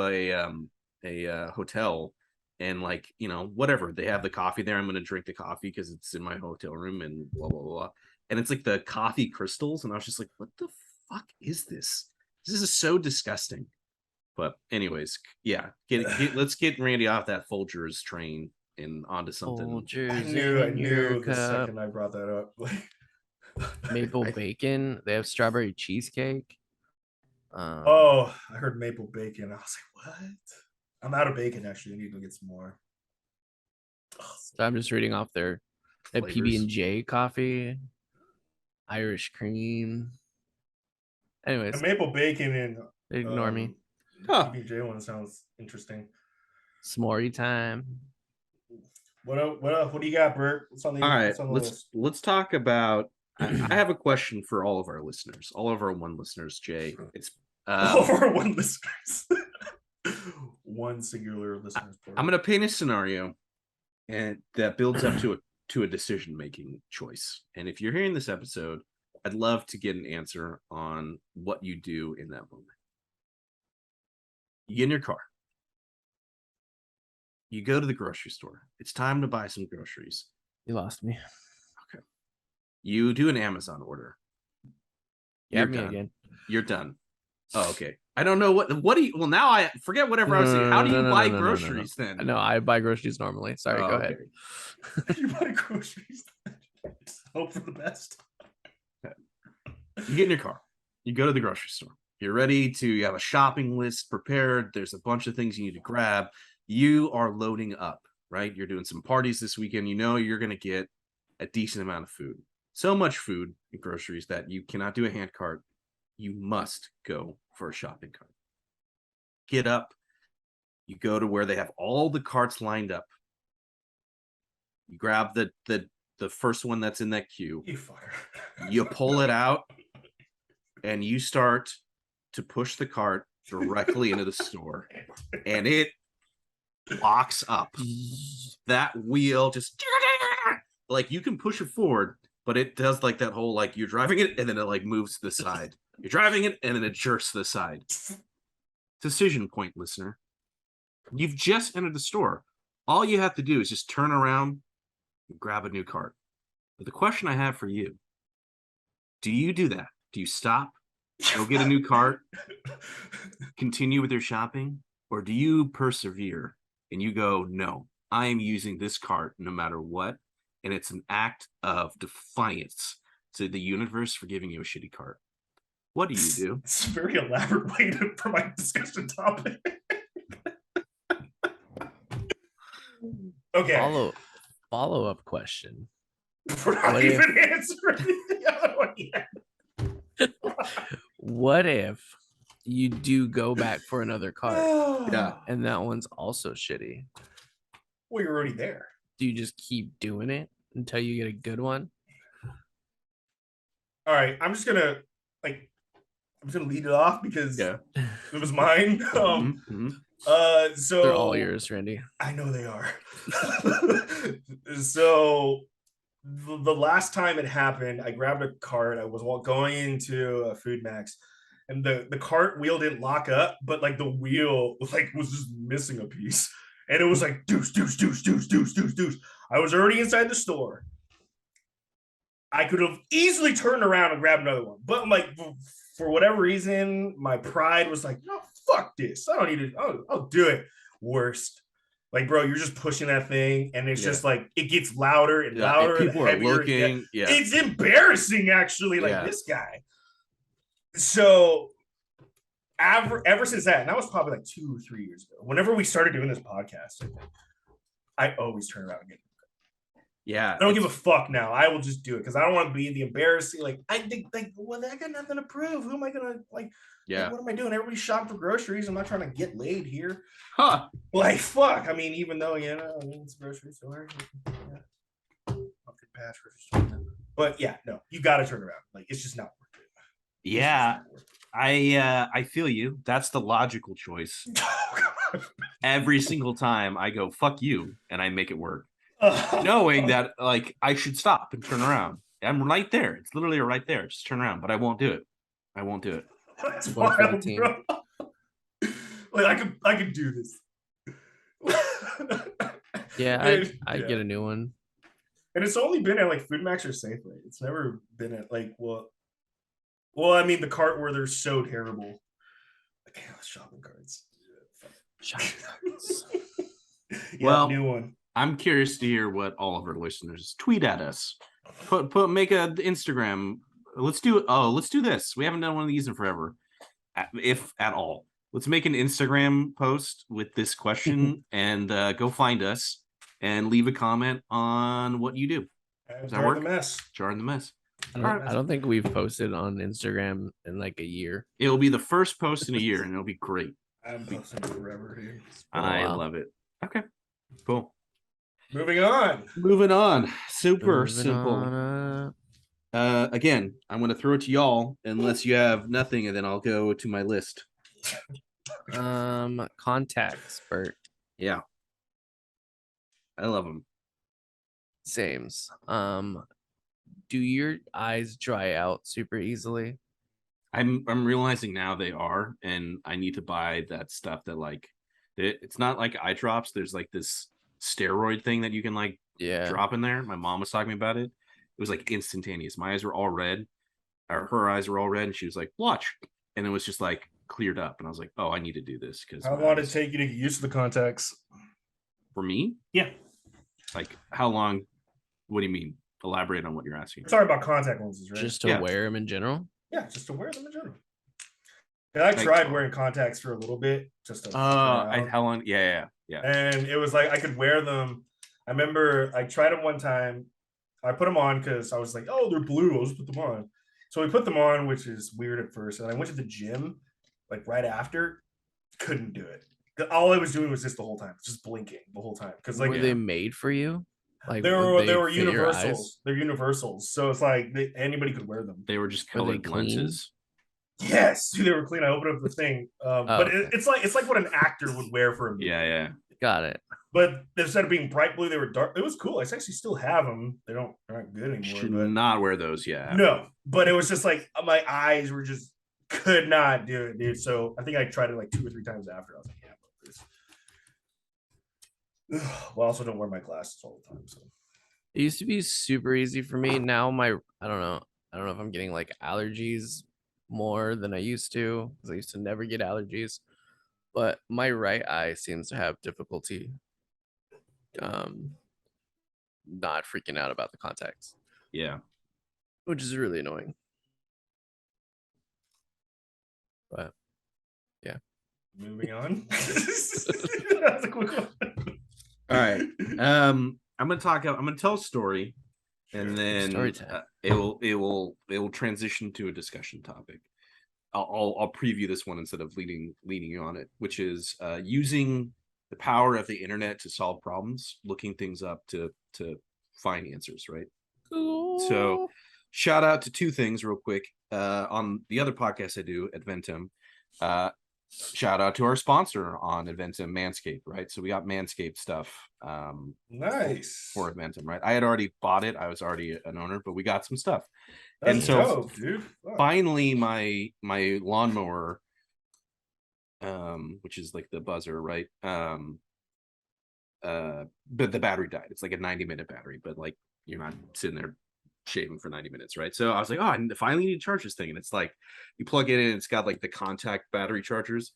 a hotel. And like, you know, whatever, they have the coffee there. I'm going to drink the coffee because it's in my hotel room and blah, blah, blah. And it's like the coffee crystals. And I was just like, what the fuck is this? This is so disgusting. But anyways, yeah, let's get Randy off that Folgers train and onto something. Folgers I knew the second I brought that up. Maple bacon. They have strawberry cheesecake. I heard maple bacon. I was like, what? I'm out of bacon, actually. I need to get some more. So I'm just reading off their PB&J coffee, Irish cream. Anyways, the maple bacon and ignore me. PB&J one sounds interesting. S'more time. What do you got, Bert? What's on the, all right, list? Let's talk about. I have a question for all of our listeners, all of our one listeners. Jay, it's all of our one listeners. One singular listener. I'm going to paint a scenario, and that builds up to a decision-making choice. And if you're hearing this episode, I'd love to get an answer on what you do in that moment. You get in your car. You go to the grocery store. It's time to buy some groceries. You lost me. Okay. You do an Amazon order. You're done. Again. You're done. Oh, okay. I don't know what do you, well, now I forget whatever I was saying. How do you buy groceries then? No, I buy groceries normally. Sorry, go ahead. You buy groceries. Hope for the best. You get in your car. You go to the grocery store. You're ready to, you have a shopping list prepared. There's a bunch of things you need to grab. You are loading up, right? You're doing some parties this weekend. You know you're going to get a decent amount of food. So much food and groceries that you cannot do a hand cart. You must go for a shopping cart. Get up. You go to where they have all the carts lined up. You grab the first one that's in that queue. You fucker. You pull it out, and you start to push the cart directly into the store, and it locks up. That wheel just like, you can push it forward, but it does like that whole like you're driving it and then it like moves to the side. You're driving it and then it jerks to the side. Decision point, listener. You've just entered the store. All you have to do is just turn around and grab a new cart. But the question I have for you, do you do that? Do you stop, go get a new cart, continue with your shopping? Or do you persevere and you go, no, I am using this cart no matter what? And it's an act of defiance to the universe for giving you a shitty cart. What do you do? It's a very elaborate way to provide discussion topic. Okay. Follow-up question. We're not What even answering the other one yet. What if you do go back for another cart Yeah. and that one's also shitty? Well, you're already there. Do you just keep doing it until you get a good one? All right, I'm just gonna lead it off because Yeah. it was mine. Mhm. So They're all yours, Randy. I know they are. So the last time it happened, I grabbed a cart. I was going into a Food Max, and the cart wheel didn't lock up, but like the wheel was just missing a piece, and it was like deuce, deuce, deuce, deuce, deuce, deuce, deuce. I was already inside the store. I could have easily turned around and grabbed another one, but like for whatever reason, my pride was like, no, fuck this. I don't need to. I'll do it. Worst. Like, bro, you're just pushing that thing, and it's just like it gets louder and louder. And people are heavier. looking. Yeah. It's embarrassing, actually. Like this guy. So, ever since that, and that was probably like 2 or 3 years ago. Whenever we started doing this podcast, I always turn around and get. Yeah. I don't give a fuck now. I will just do it because I don't want to be the embarrassing. Like, I think, well, I got nothing to prove. Who am I gonna Yeah. what am I doing? Everybody's shopping for groceries. I'm not trying to get laid here. Huh. Like, fuck. I mean, even though it's a grocery store. Yeah. Pumpkin patch grocery store. But yeah, no, you got to turn around. Like, it's just not worth it. Yeah. I feel you. That's the logical choice. Every single time I go, fuck you, and I make it work. Knowing that like I should stop and turn around. I'm right there. It's literally right there. Just turn around, but I won't do it. I won't do it. That's One for the wild, team. bro. Like I could do this. Yeah, I'd get a new one. And it's only been at like Food Max or Safeway. It's never been at like well, I mean the cart where they're so terrible. Like shopping carts. Shopping carts. Well, new one. I'm curious to hear what all of our listeners tweet at us. Make a Instagram. Let's do this. We haven't done one of these in forever, if at all. Let's make an Instagram post with this question and go find us and leave a comment on what you do. Does that work? The mess. JARdon the mess. I don't think we've posted on Instagram in like a year. It'll be the first post in a year, and it'll be great. I'm posting forever here. I love it. Okay, cool. Moving on. Super Moving simple. on, Again, I'm going to throw it to y'all unless you have nothing, and then I'll go to my list. contacts, Bert. Yeah, I love them. Sames. Do your eyes dry out super easily? I'm realizing now they are, and I need to buy that stuff that like it's not like eye drops. There's like this steroid thing that you can like drop in there. My mom was talking about it. It was like instantaneous. My eyes were all red, or her eyes were all red, and she was like, "Watch," and it was just like cleared up, and I was like, "Oh, I need to do this." Because how long did it take you to get used to the contacts? For me, yeah. Like how long? What do you mean? Elaborate on what you're asking. Sorry about contact lenses, right? Just to wear them in general. Yeah, just to wear them in general. And I tried wearing contacts for a little bit, just to. How long? Yeah. And it was like I could wear them. I remember I tried them one time. I put them on because I was like, "Oh, they're blue. I'll just put them on." So we put them on, which is weird at first. And I went to the gym, like right after. Couldn't do it. All I was doing was this the whole time, just blinking the whole time. Because like, were they made for you? Like they were universals. Eyes? They're universals, so it's like anybody could wear them. They were just colored lenses. Yes, they were clean. I opened up the thing, but it's like what an actor would wear for a movie. Yeah. Got it. But instead of being bright blue, they were dark. It was cool. I actually still have them. They're not good anymore. Should but not wear those. Yeah. no, but it was just like my eyes were just could not do it, dude. So I think I tried it like 2 or 3 times after. I was like, yeah, well, I also don't wear my glasses all the time. So It used to be super easy for me. Now I don't know. I don't know if I'm getting like allergies more than I used to, because I used to never get allergies. But my right eye seems to have difficulty not freaking out about the contacts, Yeah. which is really annoying. But yeah. moving on. All right. I'm gonna tell a story, and then Story time. it will transition to a discussion topic. I'll preview this one instead of leading you on it, which is using the power of the internet to solve problems, looking things up to find answers, right? So shout out to 2 things real quick. On the other podcast I do, Adventum, shout out to our sponsor on Adventum, Manscaped, right? So we got Manscaped stuff nice for Adventum, right? I had already bought it. I was already an owner, but we got some stuff. That's and so dope, dude. Finally my lawnmower, which is like the buzzer, right? But the battery died. It's like a 90-minute battery, but like you're not sitting there shaving for 90 minutes, right? So I was like, oh, I finally need to charge this thing. And it's like you plug it in, it's got like the contact battery chargers,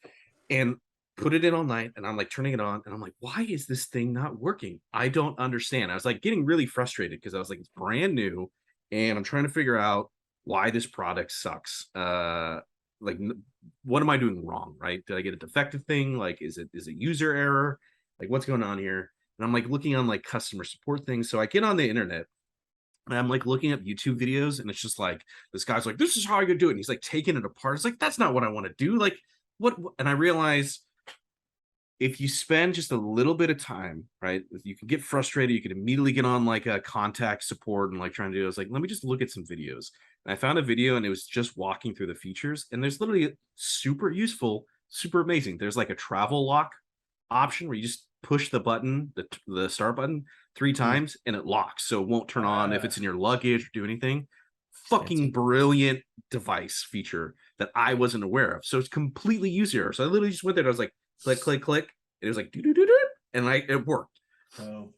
and put it in all night, and I'm like turning it on, and I'm like, why is this thing not working? I don't understand. I was like getting really frustrated because I was like, it's brand new, and I'm trying to figure out why this product sucks. Like, what am I doing wrong, right? Did I get a defective thing? Like, is it user error? Like, what's going on here? And I'm like looking on like customer support things. So I get on the internet, and I'm like looking up YouTube videos, and it's just like this guy's like, this is how I could do it. And he's like taking it apart. It's like, that's not what I want to do. Like, what? And I realize if you spend just a little bit of time, right, you can get frustrated. You can immediately get on like a contact support and like trying to do it. I was like, let me just look at some videos. And I found a video, and it was just walking through the features. And there's literally super useful, super amazing. There's like a travel lock option where you just push the button, the start button 3 times, and it locks. So it won't turn on if it's in your luggage or do anything. Fucking brilliant device feature that I wasn't aware of. So it's completely user. So I literally just went there and I was like, click, click, click. And it was like, and it worked. Oh.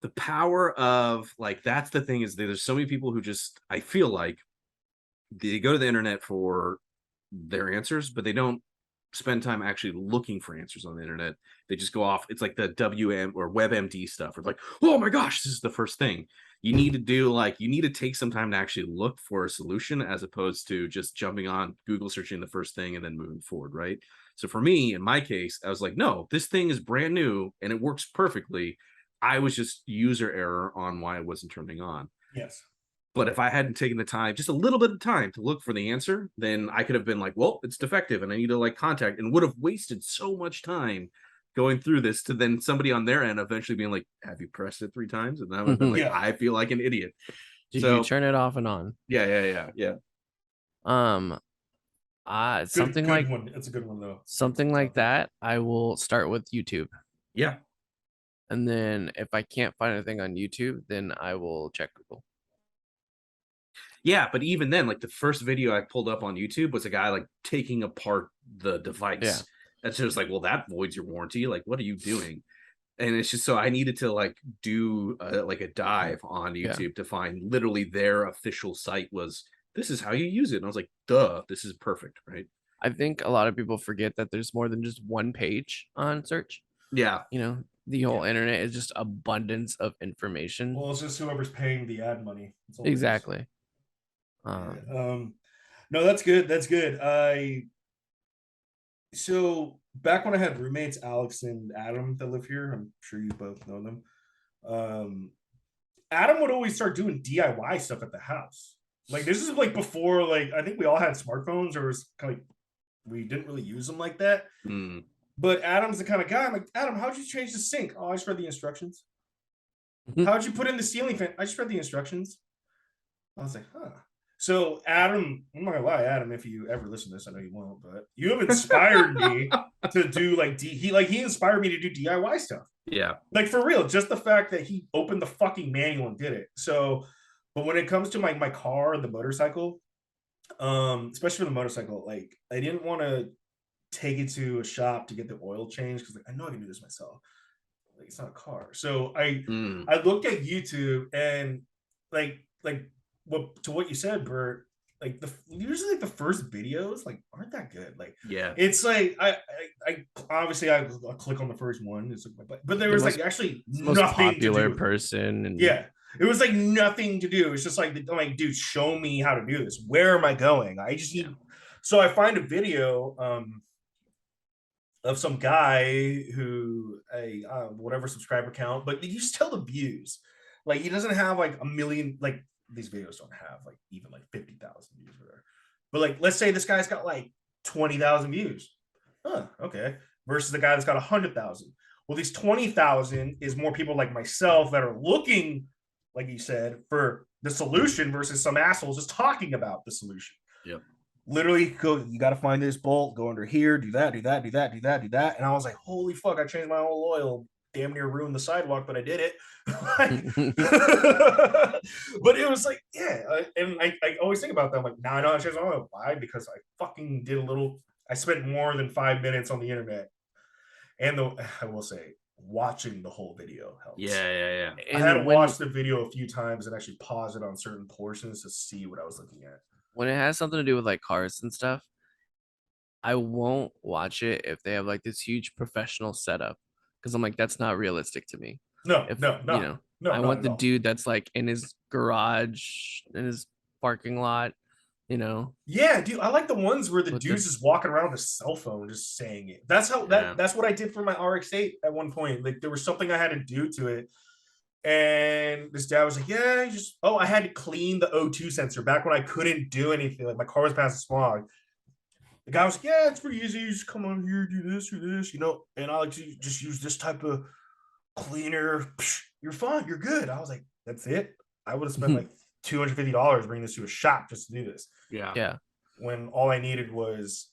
The power of like, that's the thing, is that there's so many people who just, I feel like they go to the internet for their answers, but they don't spend time actually looking for answers on the internet. They just go off. It's like the WM or WebMD stuff. It's like, oh my gosh, this is the first thing. You need to take some time to actually look for a solution, as opposed to just jumping on Google, searching the first thing and then moving forward, right? So for me, in my case, I was like, no, this thing is brand new and it works perfectly. I was just user error on why it wasn't turning on. Yes. But if I hadn't taken the time, just a little bit of time to look for the answer, then I could have been like, well, it's defective and I need to like contact, and would have wasted so much time going through this, to then somebody on their end eventually being like, have you pressed it 3 times? And I would have been like, Yeah. I feel like an idiot. Did you turn it off and on? Yeah. Something good like one. It's a good one though. Something like that, I will start with YouTube. Yeah. And then if I can't find anything on YouTube, then I will check Google. Yeah, but even then, like the first video I pulled up on YouTube was a guy like taking apart the device. Yeah. That's just like, well, that voids your warranty. Like, what are you doing? And it's just, so I needed to like do like a dive on YouTube to find literally their official site was, this is how you use it. And I was like, duh, this is perfect, right? I think a lot of people forget that there's more than just one page on search. Yeah. You know, the whole internet is just abundance of information. Well, it's just whoever's paying the ad money. Exactly. No, that's good. That's good. So back when I had roommates, Alex and Adam, that live here, I'm sure you both know them. Adam would always start doing DIY stuff at the house. Like, this is like before, like, I think we all had smartphones, or it was kind of like we didn't really use them like that. But Adam's the kind of guy, I'm like, Adam, how'd you change the sink? Oh, I just read the instructions. How'd you put in the ceiling fan? I just read the instructions. I was like, huh. So Adam, I'm not gonna lie, Adam, if you ever listen to this, I know you won't, but you have inspired me to do like he inspired me to do DIY stuff. Yeah. Like for real, just the fact that he opened the fucking manual and did it. So, but when it comes to my car, the motorcycle, especially for the motorcycle, like I didn't want to take it to a shop to get the oil changed because like, I know I can do this myself. Like it's not a car. So I looked at YouTube and like what you said, Bert. Like usually like the first videos like aren't that good. Like Yeah. it's like I obviously I'll click on the first one. It's like, but there was like actually most nothing popular to do. person, and Yeah. It was like nothing to do. It's just like, I'm like, dude, show me how to do this. Where am I going? I just need. So I find a video of some guy who a whatever subscriber count, but you just tell the views. Like he doesn't have like a million. Like these videos don't have like even like 50,000 views or whatever. But like, let's say this guy's got like 20,000 views. Huh, okay. Versus the guy that's got 100,000. Well, these 20,000 is more people like myself that are looking, like you said, for the solution versus some assholes just talking about the solution. Yep. Literally, go. You got to find this bolt. Go under here. Do that. Do that. Do that. Do that. Do that. And I was like, holy fuck! I changed my whole oil. Damn near ruined the sidewalk, but I did it. But it was like, yeah. And I always think about that. I'm like, now I know how to change my oil. Why? Because I fucking did a little. I spent more than 5 minutes on the internet, and I will say, watching the whole video helps. Yeah. I had to watch the video a few times and actually pause it on certain portions to see what I was looking at. When it has something to do with like cars and stuff, I won't watch it if they have like this huge professional setup because I'm like, that's not realistic to me. No, If, no, you know, I want the dude that's like in his garage, in his parking lot, you know. Yeah, dude, I like the ones where the dude's just walking around with a cell phone, just saying it. That's how that's what I did for my RX-8 at one point. Like there was something I had to do to it. And this dad was like, yeah, I had to clean the O2 sensor back when I couldn't do anything. Like my car was passing smog. The guy was like, yeah, it's pretty easy. You just come on here, do this, you know, and I like to just use this type of cleaner. You're fine. You're good. I was like, that's it. I would have spent like $250 bringing this to a shop just to do this. Yeah. When all I needed was,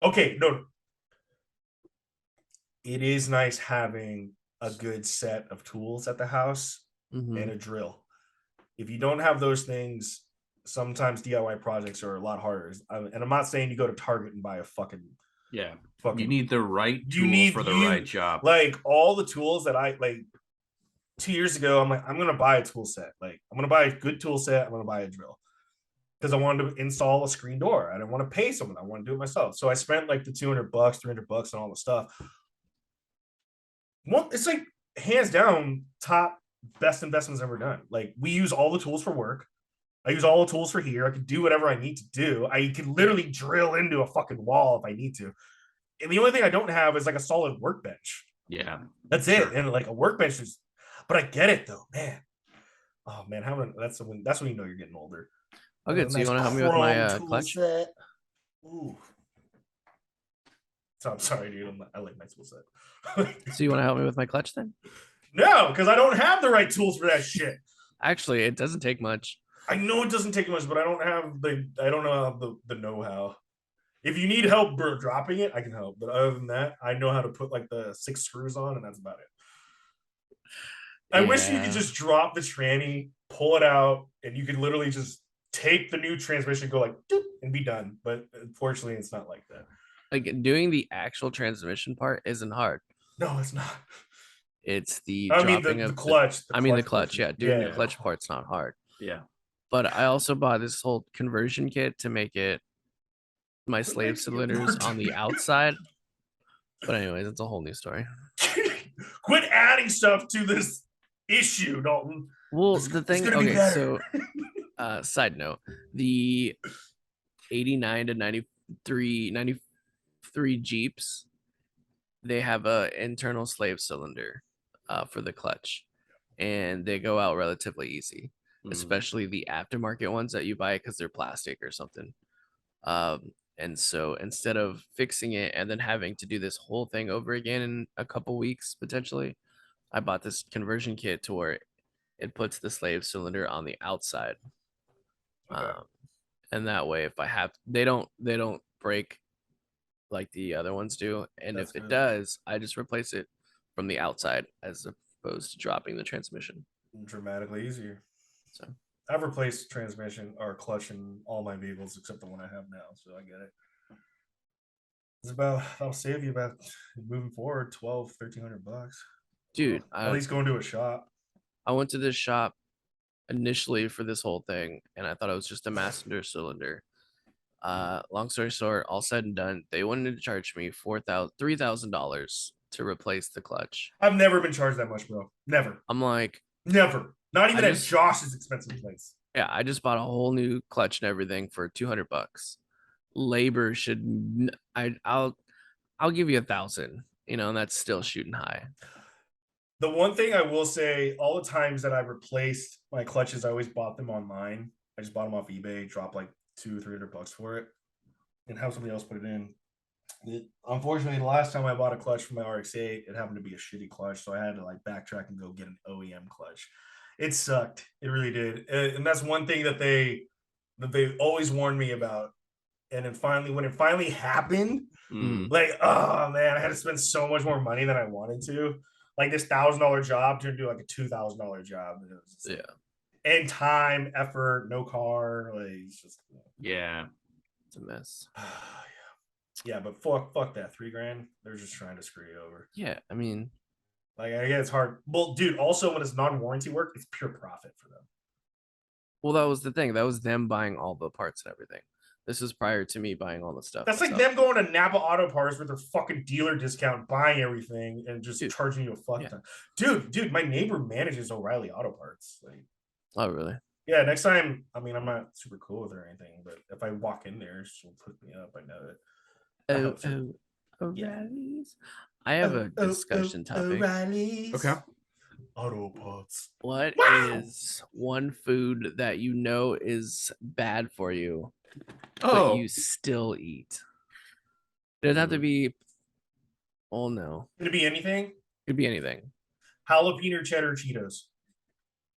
okay, no. It is nice having a good set of tools at the house and a drill. If you don't have those things, sometimes DIY projects are a lot harder. And I'm not saying you go to Target and buy a fucking you need the right tool for the right job. Like all the tools that I like 2 years ago, I'm like, I'm gonna buy a tool set. Like I'm gonna buy a good tool set. I'm gonna buy a drill because I wanted to install a screen door. I didn't want to pay someone. I want to do it myself. So I spent like the $200, $300 on all the stuff. Well, it's like hands down top best investments ever done. Like we use all the tools for work. I use all the tools for here. I can do whatever I need to do. I can literally drill into a fucking wall if I need to. And the only thing I don't have is like a solid workbench. Yeah. That's it. And like a workbench is, but I get it though, man. Oh man, that's when you know you're getting older. Okay, so you want to help me with my clutch? Ooh. So I'm sorry, dude. I like my tool set. So you want to help me with my clutch then? No, because I don't have the right tools for that shit. Actually, it doesn't take much. I know it doesn't take much, but I don't know the know-how. If you need help dropping it, I can help. But other than that, I know how to put like the 6 screws on, and that's about it. I wish you could just drop the tranny, pull it out, and you could literally just take the new transmission, go like doop, and be done. But unfortunately, it's not like that. Like doing the actual transmission part isn't hard. No, it's not. It's the the clutch. The clutch. Yeah, doing the clutch part's not hard. Yeah. But I also bought this whole conversion kit to make it my slave cylinders on the outside. But anyways, it's a whole new story. Quit adding stuff to this issue, Dalton. Well, the thing, okay, so side note, the 89 to 93 Jeeps, they have a internal slave cylinder for the clutch, and they go out relatively easy, especially the aftermarket ones that you buy because they're plastic or something. And so instead of fixing it and then having to do this whole thing over again in a couple weeks potentially, I bought this conversion kit to where it puts the slave cylinder on the outside. Okay. and that way, if I have, they don't break like the other ones do, and That's if it good. does, I just replace it from the outside as opposed to dropping the transmission. Dramatically easier. So I've replaced transmission or clutch in all my vehicles except the one I have now, so I get it. It's about I'll save you about moving forward $1,200-1,300. dude, At least going to a shop. I went to this shop initially for this whole thing, and I thought it was just a master cylinder. Long story short, all said and done, they wanted to charge me $3,000 to replace the clutch. I've never been charged that much, bro. Never. I'm like, Never. Not even I at just- Josh's expensive place. yeah, I just bought a whole new clutch and everything for $200. Labor should I'll give you 1,000, and that's still shooting high. The one thing I will say, all the times that I've replaced my clutches, I always bought them online. I just bought them off eBay, dropped like $200-300 for it, and have somebody else put it in. Unfortunately, the last time I bought a clutch for my RX-8, it happened to be a shitty clutch, so I had to like backtrack and go get an OEM clutch. It sucked. It really did, and that's one thing that they always warned me about. And then finally, when it finally happened, like, oh man, I had to spend so much more money than I wanted to. Like this $1,000 job turned into like a $2,000 job. And it was just, and time, effort, no car. Like it's just Yeah, it's a mess. Yeah, but fuck that $3,000. They're just trying to screw you over. Yeah, I mean, like I guess it's hard. Well, dude, also when it's non-warranty work, it's pure profit for them. well, that was the thing. That was them buying all the parts and everything. This is prior to me buying all the stuff. That's like them going to Napa Auto Parts with their fucking dealer discount, buying everything, and just charging you a fuck ton. Dude, my neighbor manages O'Reilly Auto Parts. Like, oh really? Yeah, next time. I mean, I'm not super cool with her or anything, but if I walk in there, she'll put me up. I know it. O'Reilly's. I have a discussion topic. O'Reilly's. Okay. Auto Parts. What is one food that you know is bad for you, but you still eat? Doesn't have to be. Oh no. Could it be anything? Could be anything. Jalapeno cheddar Cheetos.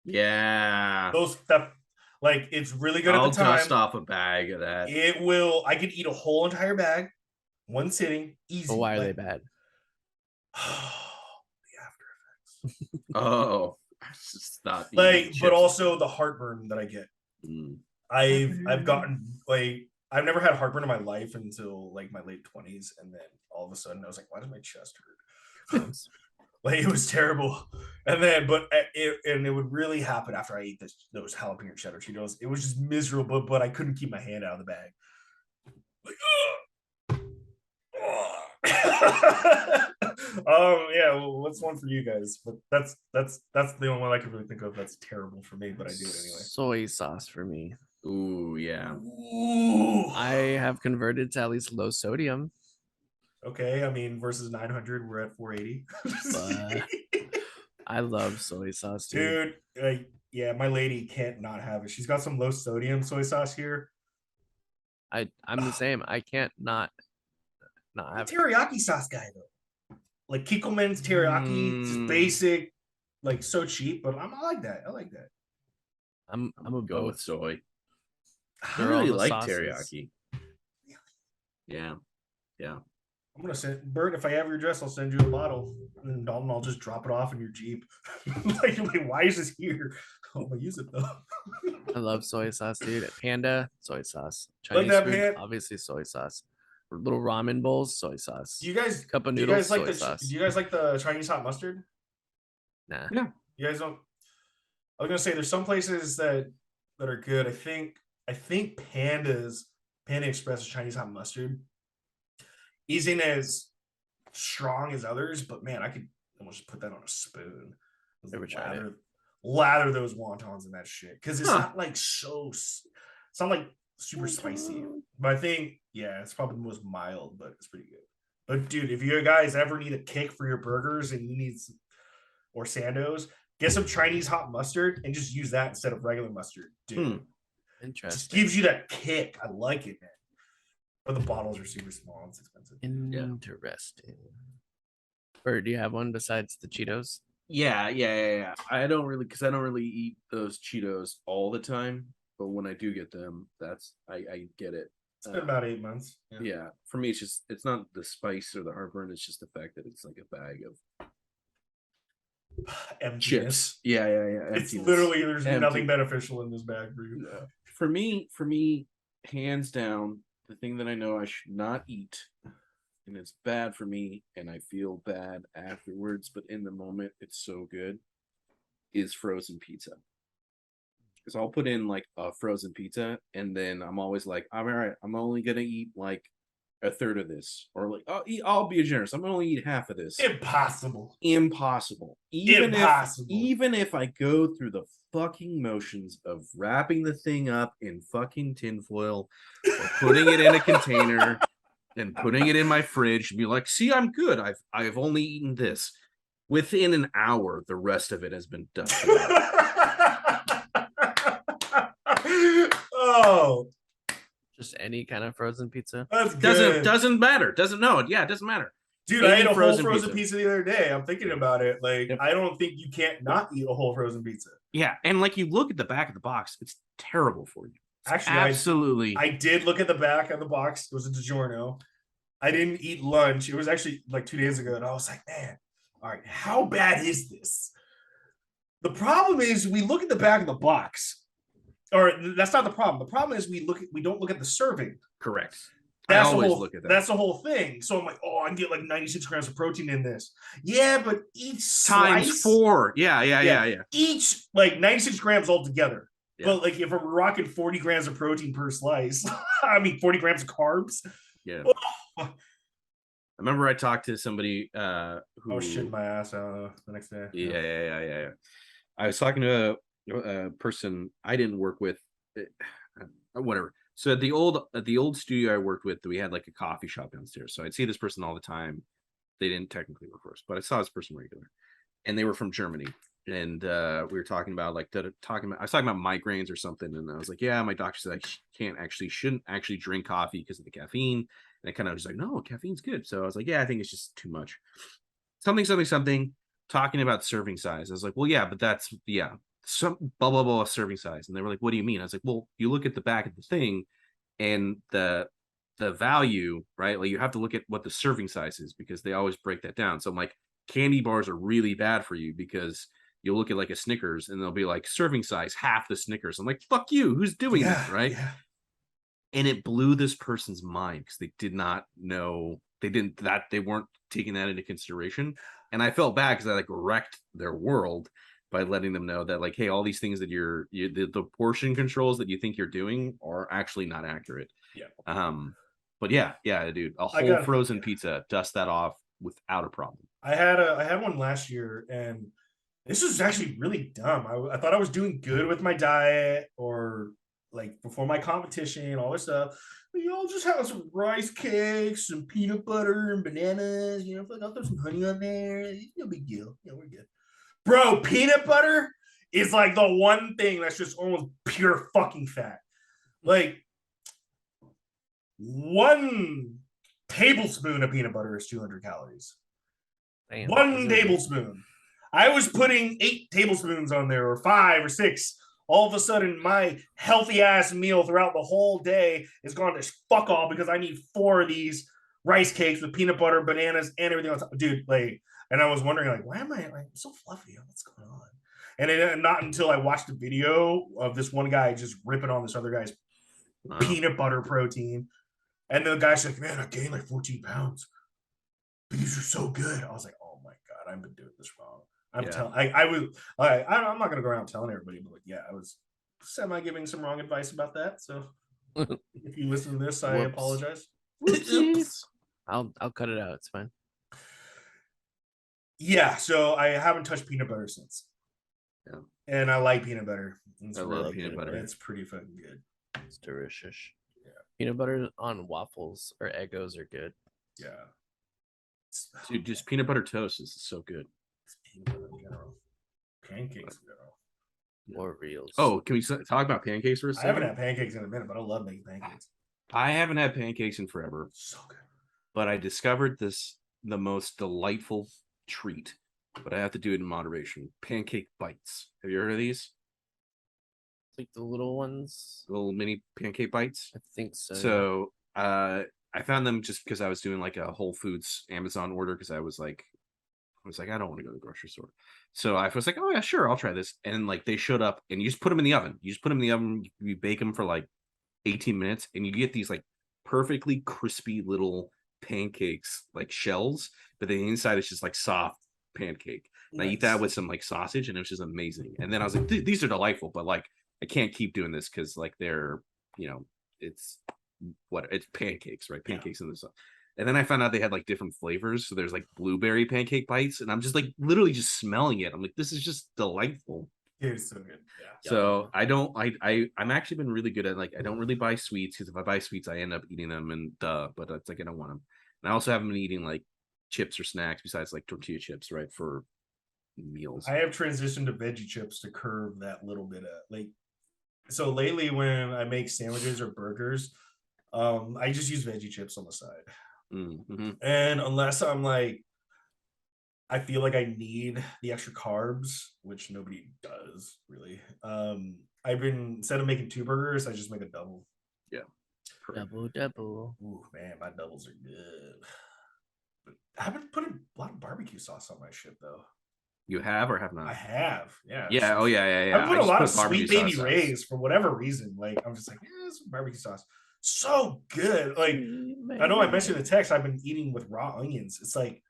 Yeah. Those stuff, like it's really good I'll at the time. dust off a bag of that. It will. I could eat a whole entire bag, one sitting, easy. But why are they bad? The after effects. Oh, it's just not like, but also the heartburn that I get. I've gotten like I've never had heartburn in my life until like my late 20s, and then all of a sudden I was like, why does my chest hurt? Like it was terrible. And then, but it would really happen after I ate those jalapeno cheddar Cheetos. It was just miserable, but I couldn't keep my hand out of the bag. Like, yeah. Well, what's one for you guys? But that's the only one I can really think of that's terrible for me, but I do it anyway. Soy sauce for me. Ooh, yeah. Ooh. I have converted to at least low sodium. Okay, I mean versus 900, we're at 480. I love soy sauce, dude. Yeah, my lady can't not have it. She's got some low sodium soy sauce here. I'm the same. I can't not have teriyaki sauce guy though. Like Kikkoman's teriyaki, it's just basic, like so cheap, but I like that. I like that. I'm gonna go with soy. I They're really all the like sauces. teriyaki. Yeah. I'm gonna send Bert. If I have your address, I'll send you a bottle, and then Dalton, I'll just drop it off in your Jeep. like, why is this here? I'm gonna use it though. I love soy sauce, dude. Panda, soy sauce. Like Chinese that, food, man. obviously soy sauce. Little ramen bowls, soy sauce. Do you guys cup of do you noodles, guys like soy the sauce. do you guys like the Chinese hot mustard? Nah. Yeah. You guys don't. I was gonna say there's some places that are good. I think Panda Express Chinese hot mustard isn't as strong as others, but man, I could almost just put that on a spoon. Never tried it. Lather those wontons in that shit because it's not like it's not like super spicy. But I think it's probably the most mild, but it's pretty good. But dude, if you guys ever need a kick for your burgers and you need or sandos, get some Chinese hot mustard and just use that instead of regular mustard, dude. Interesting. Just gives you that kick. I like it, man. But the bottles are super small. It's expensive. Interesting. Bert, do you have one besides the Cheetos? Yeah. I don't really eat those Cheetos all the time. but when I do get them, I get it. It's been about 8 months. Yeah, for me, it's not the spice or the heartburn. It's just the fact that it's like a bag of Emptiness. chips. Yeah. It's Emptiness. literally there's Empty. nothing beneficial in this bag for you. For me, hands down, the thing that I know I should not eat, and it's bad for me, and I feel bad afterwards, but in the moment, it's so good, is frozen pizza. Because I'll put in like a frozen pizza, and then I'm always like, I'm all right. I'm only gonna eat like a third of this, or like I'll be generous. I'm gonna only eat half of this. Impossible. Even if I go through the fucking motions of wrapping the thing up in fucking tinfoil, or putting it in a container, and putting it in my fridge, and be like, see, I'm good. I've only eaten this. Within an hour, the rest of it has been dusted out. Oh, Just any kind of frozen pizza. that's good. Doesn't matter. It doesn't matter. Dude, Any I ate a whole frozen pizza. pizza the other day. I'm thinking about it. Like, Yep. I don't think you can't not eat a whole frozen pizza. Yeah, and like you look at the back of the box, it's terrible for you. It's Actually, absolutely. I did look at the back of the box. It was a DiGiorno. I didn't eat lunch. It was actually like 2 days ago, and I was like, man, all right, how bad is this? The problem is we look at the back of the box, or that's not the problem. The problem is we don't look at the serving. Correct. That's I always look at that. That's the whole thing. So I'm like, oh, I can get like 96 grams of protein in this. Yeah, but each times slice, 4. Yeah. Each like 96 grams altogether. Yeah. But like if we're rocking 40 grams of protein per slice, I mean 40 grams of carbs. Yeah. Oh. I remember I talked to somebody who I was shitting my ass out the next day. Yeah. I was talking to a person I didn't work with, whatever. So at the old studio I worked with, we had like a coffee shop downstairs. So I'd see this person all the time. They didn't technically work for us, but I saw this person regular, and they were from Germany. And we were talking about I was talking about migraines or something, and I was like, yeah, my doctor said I shouldn't actually drink coffee because of the caffeine. And I kind of was like, no, caffeine's good. So I was like, yeah, I think it's just too much. Something. Talking about serving size. I was like, well, yeah, but that's some blah blah blah serving size. And they were like, what do you mean? I was like, well, you look at the back of the thing, and the value, right? Like you have to look at what the serving size is, because they always break that down. So I'm like, candy bars are really bad for you, because you'll look at like a Snickers and they'll be like serving size half the Snickers. I'm like, fuck you, who's doing that, right? Yeah. And it blew this person's mind, because they did not know, they weren't taking that into consideration. And I felt bad, because I like wrecked their world by letting them know that like, hey, all these things that the portion controls that you think you're doing are actually not accurate. Yeah. But yeah, dude, a whole frozen pizza, dust that off without a problem. I had one last year, and this was actually really dumb. I thought I was doing good with my diet, or like before my competition, all this stuff. I'll just have some rice cakes, some peanut butter and bananas. I'll throw some honey on there. No big deal. We're good. Bro, peanut butter is like the one thing that's just almost pure fucking fat. Like 1 tablespoon of peanut butter is 200 calories. Damn, 1 tablespoon. I was putting 8 tablespoons on there, or 5 or 6. All of a sudden, my healthy ass meal throughout the whole day is gone to fuck all, because I need 4 of these rice cakes with peanut butter, bananas, and everything else. Dude, like, and I was wondering, like, why am I like so fluffy? What's going on? And then not until I watched a video of this one guy just ripping on this other guy's peanut butter protein. And the guy's like, man, I gained like 14 pounds. These are so good. I was like, oh my God, I've been doing this wrong. I'm not gonna go around telling everybody, but like, yeah, I was giving some wrong advice about that. So if you listen to this, I apologize. I'll cut it out. It's fine. Yeah, so I haven't touched peanut butter since. Yeah. And I like peanut butter. I love peanut butter. It's pretty fucking good. It's delicious. Yeah. Peanut butter on waffles or Eggos are good. Yeah. Dude, just peanut butter toast is so good. Peanut butter in general. Pancakes in general. More reels. Oh, can we talk about pancakes for a second? I haven't had pancakes in a minute, but I love making pancakes. I haven't had pancakes in forever. So good. But I discovered the most delightful treat, but I have to do it in moderation. Pancake bites. Have you heard of these? Like the little ones. little mini pancake bites. I think so. So I found them just because I was doing like a Whole Foods Amazon order because I was like, I don't want to go to the grocery store. So I was like, oh yeah, sure, I'll try this. And like they showed up and you just put them in the oven. You bake them for like 18 minutes and you get these like perfectly crispy little pancakes, like shells, but the inside is just like soft pancake. And I eat that with some like sausage and it was just amazing. And then I was like, these are delightful, but like I can't keep doing this because like they're, it's pancakes, right? Pancakes in the sun. And then I found out they had like different flavors. So there's like blueberry pancake bites, and I'm just like literally just smelling it. I'm like, this is just delightful. It's so good. Yeah. So I'm actually been really good at like I don't really buy sweets because if I buy sweets, I end up eating them but it's like I don't want them. And I also haven't been eating like chips or snacks besides like tortilla chips, right? For meals. I have transitioned to veggie chips to curb that little bit of like. So lately, when I make sandwiches or burgers, I just use veggie chips on the side. Mm-hmm. And unless I'm like, I feel like I need the extra carbs, which nobody does really. I've been instead of making 2 burgers, I just make a double. Yeah. Double. Ooh, man, my doubles are good. But I haven't put a lot of barbecue sauce on my shit though. You have or have not? I have, yeah. Yeah. Oh yeah. I put a lot of Sweet Baby sauce. Ray's for whatever reason. Like I'm just like, some barbecue sauce, so good. Like I know I mentioned in the text, I've been eating with raw onions. It's like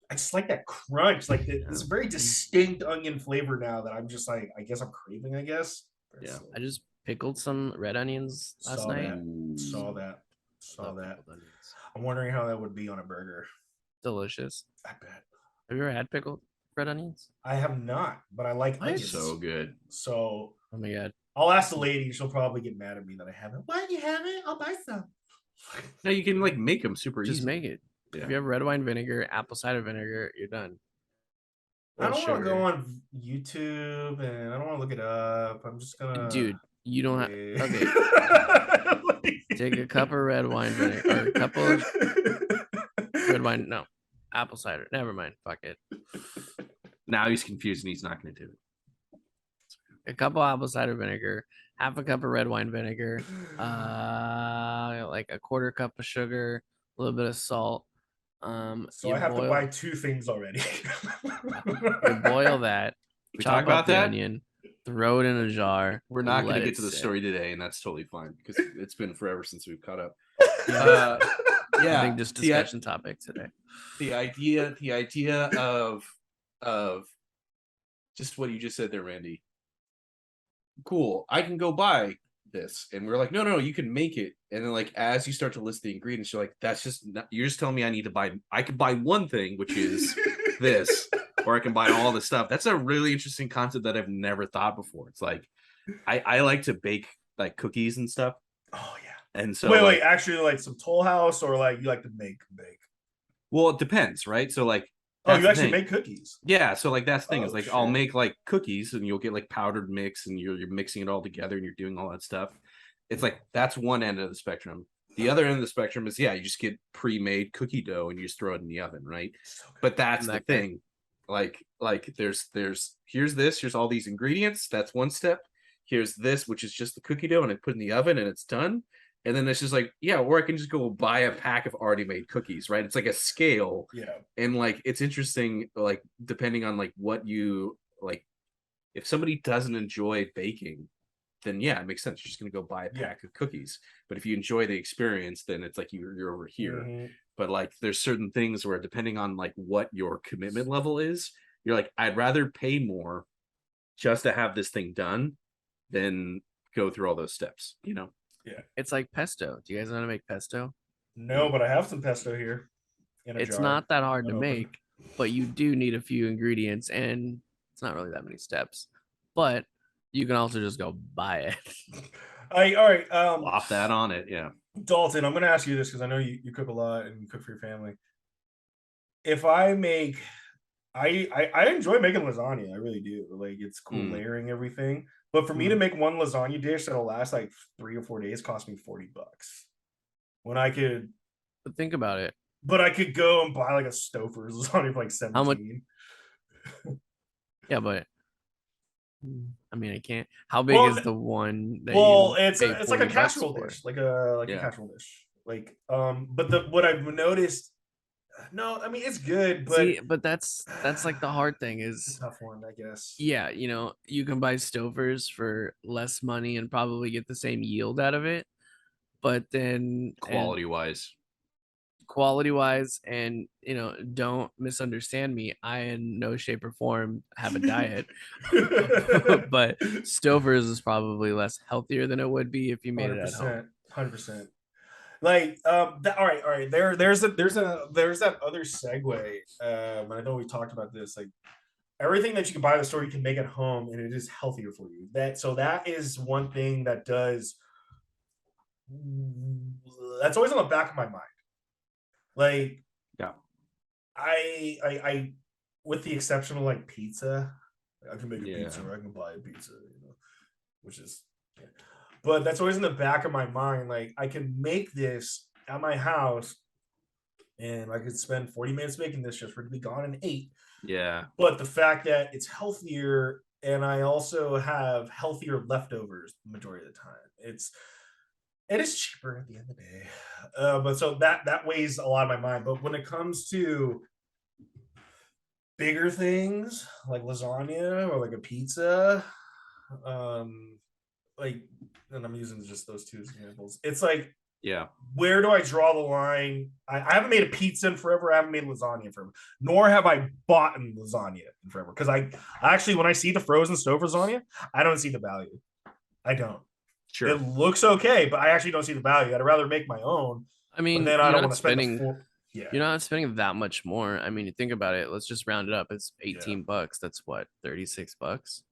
I just like that crunch, like this very distinct onion flavor now that I'm just like, I guess I'm craving. I guess. Yeah. So, I just pickled some red onions last night. Saw that. I'm wondering how that would be on a burger. Delicious. I bet. Have you ever had pickled red onions? I have not, but I like onions. So good. So Oh my god. I'll ask the lady. She'll probably get mad at me that I haven't. Why do you have it? I'll buy some. No, you can like make them super easy. Just make it. Yeah. If you have red wine vinegar, apple cider vinegar, you're done. I don't want to go on YouTube and I don't want to look it up. I'm just gonna. Dude, you don't have. Okay. Take a cup of red wine vinegar or a cup of red wine. No, apple cider. Never mind. Fuck it. Now he's confused and he's not going to do it. A cup of apple cider vinegar, half a cup of red wine vinegar, like a quarter cup of sugar, a little bit of salt. So I have to buy 2 things already. You boil that. We talk about that. Onion, throw it in a jar. We're not going to get to the story today, and that's totally fine because it's been forever since we've caught up. Yeah, I think just discussion topic today. The idea of just what you just said there, Randy. Cool. I can go buy this, and we're like, no, you can make it. And then like as you start to list the ingredients, you're like, that's just not, you're just telling me I could buy one thing, which is this, or I can buy all this stuff. That's a really interesting concept that I've never thought before. It's like I like to bake like cookies and stuff. Oh yeah. And so wait, actually like some Toll House or like you like to bake? Well, it depends, right? So like you actually make cookies. Yeah, so like that's the thing is like shit. I'll make like cookies and you'll get like powdered mix and you're mixing it all together and you're doing all that stuff. It's like that's one end of the spectrum. The other end of the spectrum is you just get pre-made cookie dough and you just throw it in the oven, right? But that's the thing. Like there's here's all these ingredients. That's one step. Here's this, which is just the cookie dough, and I put in the oven and it's done. And then it's just like, or I can just go buy a pack of already made cookies, right? It's like a scale. Yeah. And like, it's interesting, like, depending on like what you like, if somebody doesn't enjoy baking, then it makes sense. You're just going to go buy a pack of cookies. But if you enjoy the experience, then it's like you're over here. Mm-hmm. But like, there's certain things where depending on like what your commitment level is, you're like, I'd rather pay more just to have this thing done than go through all those steps, Yeah. It's like pesto. Do you guys know how to make pesto? No, but I have some pesto here. It's jar. Not that hard to make, but you do need a few ingredients and it's not really that many steps. But you can also just go buy it. All right. Off that on it, yeah. Dalton, I'm gonna ask you this because I know you cook a lot and you cook for your family. If I make I enjoy making lasagna, I really do. Like it's cool layering everything. But for me to make one lasagna dish that'll last like 3 or 4 days cost me $40. When I could But think about it. But I could go and buy like a Stouffer's lasagna for like 17. How much? Yeah, but I mean, I can't. How big Well, is the one that well, you it's pay like a 40 bucks casserole for? dish, like a Yeah. casserole dish. Like, but what I've noticed, no, I mean it's good, but See, but that's like the hard thing it's a is, tough one, I guess. yeah, you can buy Stovers for less money and probably get the same yield out of it. But then quality wise, and don't misunderstand me, I in no shape or form have a diet. But Stover's is probably less healthier than it would be if you made it at home. 100%. Like all right, there's that other segue. I know we talked about this, like everything that you can buy at the store you can make at home and it is healthier for you. That is one thing that's always on the back of my mind. Like, Yeah. I with the exception of like pizza, I can make a Yeah. pizza or I can buy a pizza, which is, yeah. But that's always in the back of my mind. Like, I can make this at my house and I could spend 40 minutes making this just for it to be gone in 8. Yeah. But the fact that it's healthier and I also have healthier leftovers the majority of the time, it is cheaper at the end of the day. But so that weighs a lot of my mind. But when it comes to bigger things like lasagna or like a pizza, like, and I'm using just those two examples, it's like, Yeah. where do I draw the line? I haven't made a pizza in forever. I haven't made lasagna in forever, nor have I bought lasagna in forever. Because I actually, when I see the frozen stove lasagna, I don't see the value. I don't. Sure. It looks okay, but I actually don't see the value. I'd rather make my own. I mean, but then I don't want to spend you're not spending that much more. I mean, you think about it. Let's just round it up. It's 18 bucks. That's what, 36 bucks.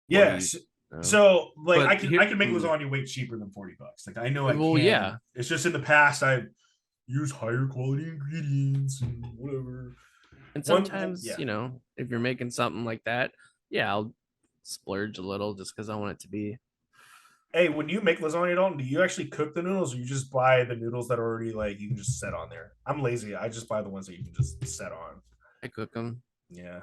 Yes. So like I can make mm. lasagna way cheaper than 40 bucks. Like I know I Well, can. yeah. It's just in the past I've used higher quality ingredients and whatever. And sometimes, if you're making something like that, yeah, I'll splurge a little just because I want it to be. Hey, when you make lasagna, Dalton, do you actually cook the noodles or you just buy the noodles that are already like you can just set on there? I'm lazy. I just buy the ones that you can just set on. I cook them. Yeah.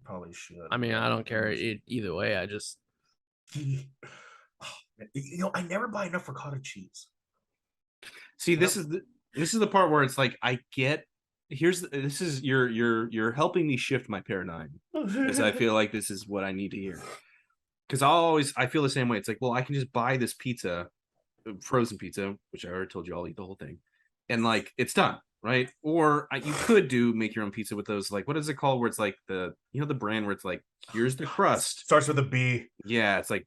Probably should. I mean, I don't care either way. I just I never buy enough ricotta cheese. See, this is the part where it's like I get you're helping me shift my paradigm because I feel like this is what I need to hear. Because I feel the same way. It's like, well, I can just buy this pizza, frozen pizza, which I already told you I'll eat the whole thing, and like it's done, right? Or you could make your own pizza with those, like, what is it called? Where it's like the brand where it's like, here's the crust. Starts with a B. Yeah, it's like,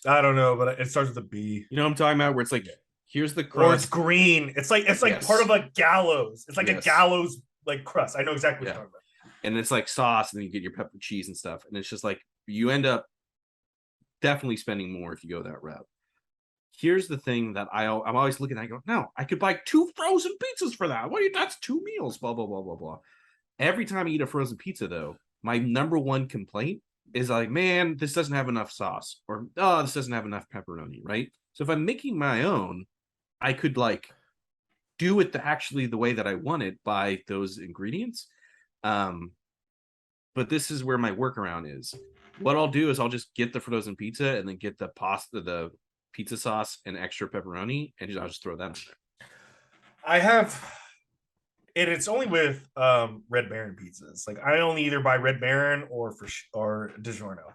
I don't know, but it starts with a B. You know what I'm talking about? Where it's like, here's the crust. Or it's green. It's like yes. Part of a gallows. It's like a gallows like crust. I know exactly what you're talking about. And it's like sauce, and then you get your pepper cheese and stuff. And it's just like you end up definitely spending more if you go that route. Here's the thing that I'm always looking at. I go, no, I could buy 2 frozen pizzas for that. That's 2 meals, blah, blah, blah, blah, blah. Every time I eat a frozen pizza, though, my number one complaint is like, man, this doesn't have enough sauce, or this doesn't have enough pepperoni, right? So if I'm making my own, I could like do it actually the way that I want it by those ingredients. But this is where my workaround is. What I'll do is I'll just get the frozen pizza and then get the pizza sauce and extra pepperoni, and I'll just throw that in there. I have, and it's only with Red Baron pizzas. Like I only either buy Red Baron or DiGiorno,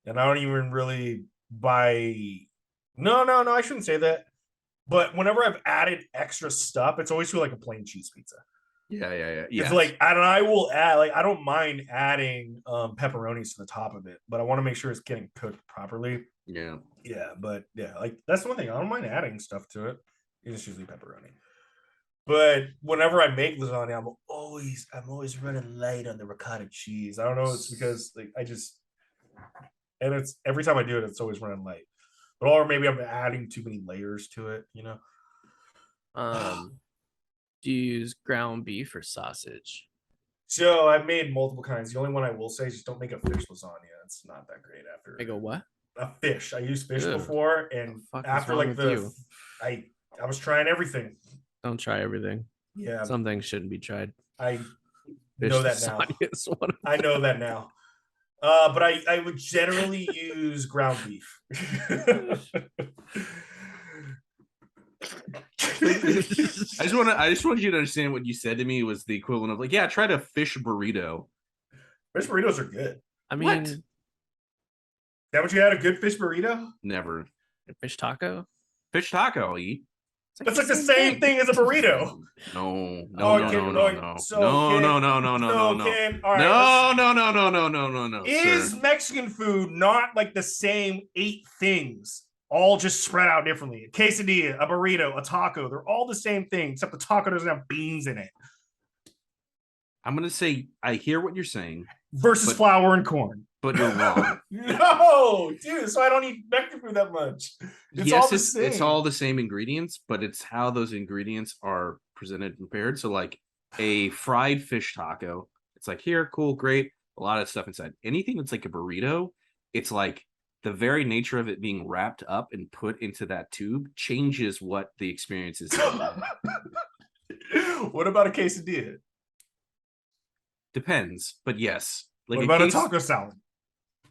and I don't even really buy. No, I shouldn't say that. But whenever I've added extra stuff, it's always to like a plain cheese pizza. Yeah. It's like, and I will add, like, I don't mind adding pepperonis to the top of it, but I want to make sure it's getting cooked properly. Yeah, but yeah, like that's one thing. I don't mind adding stuff to it. It's usually pepperoni. But whenever I make lasagna, I'm always running light on the ricotta cheese. I don't know, it's because like and it's every time I do it, it's always running light. But or maybe I'm adding too many layers to it, Do you use ground beef or sausage? So I've made multiple kinds. The only one I will say is just don't make a fish lasagna. It's not that great after. Make a what? A fish. I used fish before, and after like I was trying everything. Don't try everything. Yeah, some things shouldn't be tried. I know that now. I know that now. But I would generally use ground beef. I just want you to understand what you said to me was the equivalent of like, yeah, try to fish burrito. Fish burritos are good. I What? mean, That what you had, a good fish burrito? Never. fish taco. Fish taco, I'll eat. That's like the same thing as a burrito. No, Oh, no, Ken, no, no, oh, no, so no, Ken- no, no, no, no, so no, no, Ken, all right, no, no, no, no, no, no, no, no. Is Sir. Mexican food not like the same 8 things, all just spread out differently? A quesadilla, a burrito, a taco, they're all the same thing, except the taco doesn't have beans in it. I'm gonna say I hear what you're saying, Versus But- flour and corn. but you're wrong. No, dude, so I don't eat Mexican food that much. It's all the same. It's all the same ingredients, but it's how those ingredients are presented and prepared. So, like a fried fish taco, it's like here, cool, great, a lot of stuff inside. Anything that's like a burrito, it's like the very nature of it being wrapped up and put into that tube changes what the experience is. What about a quesadilla? Depends, but yes. Like What about a case- taco salad?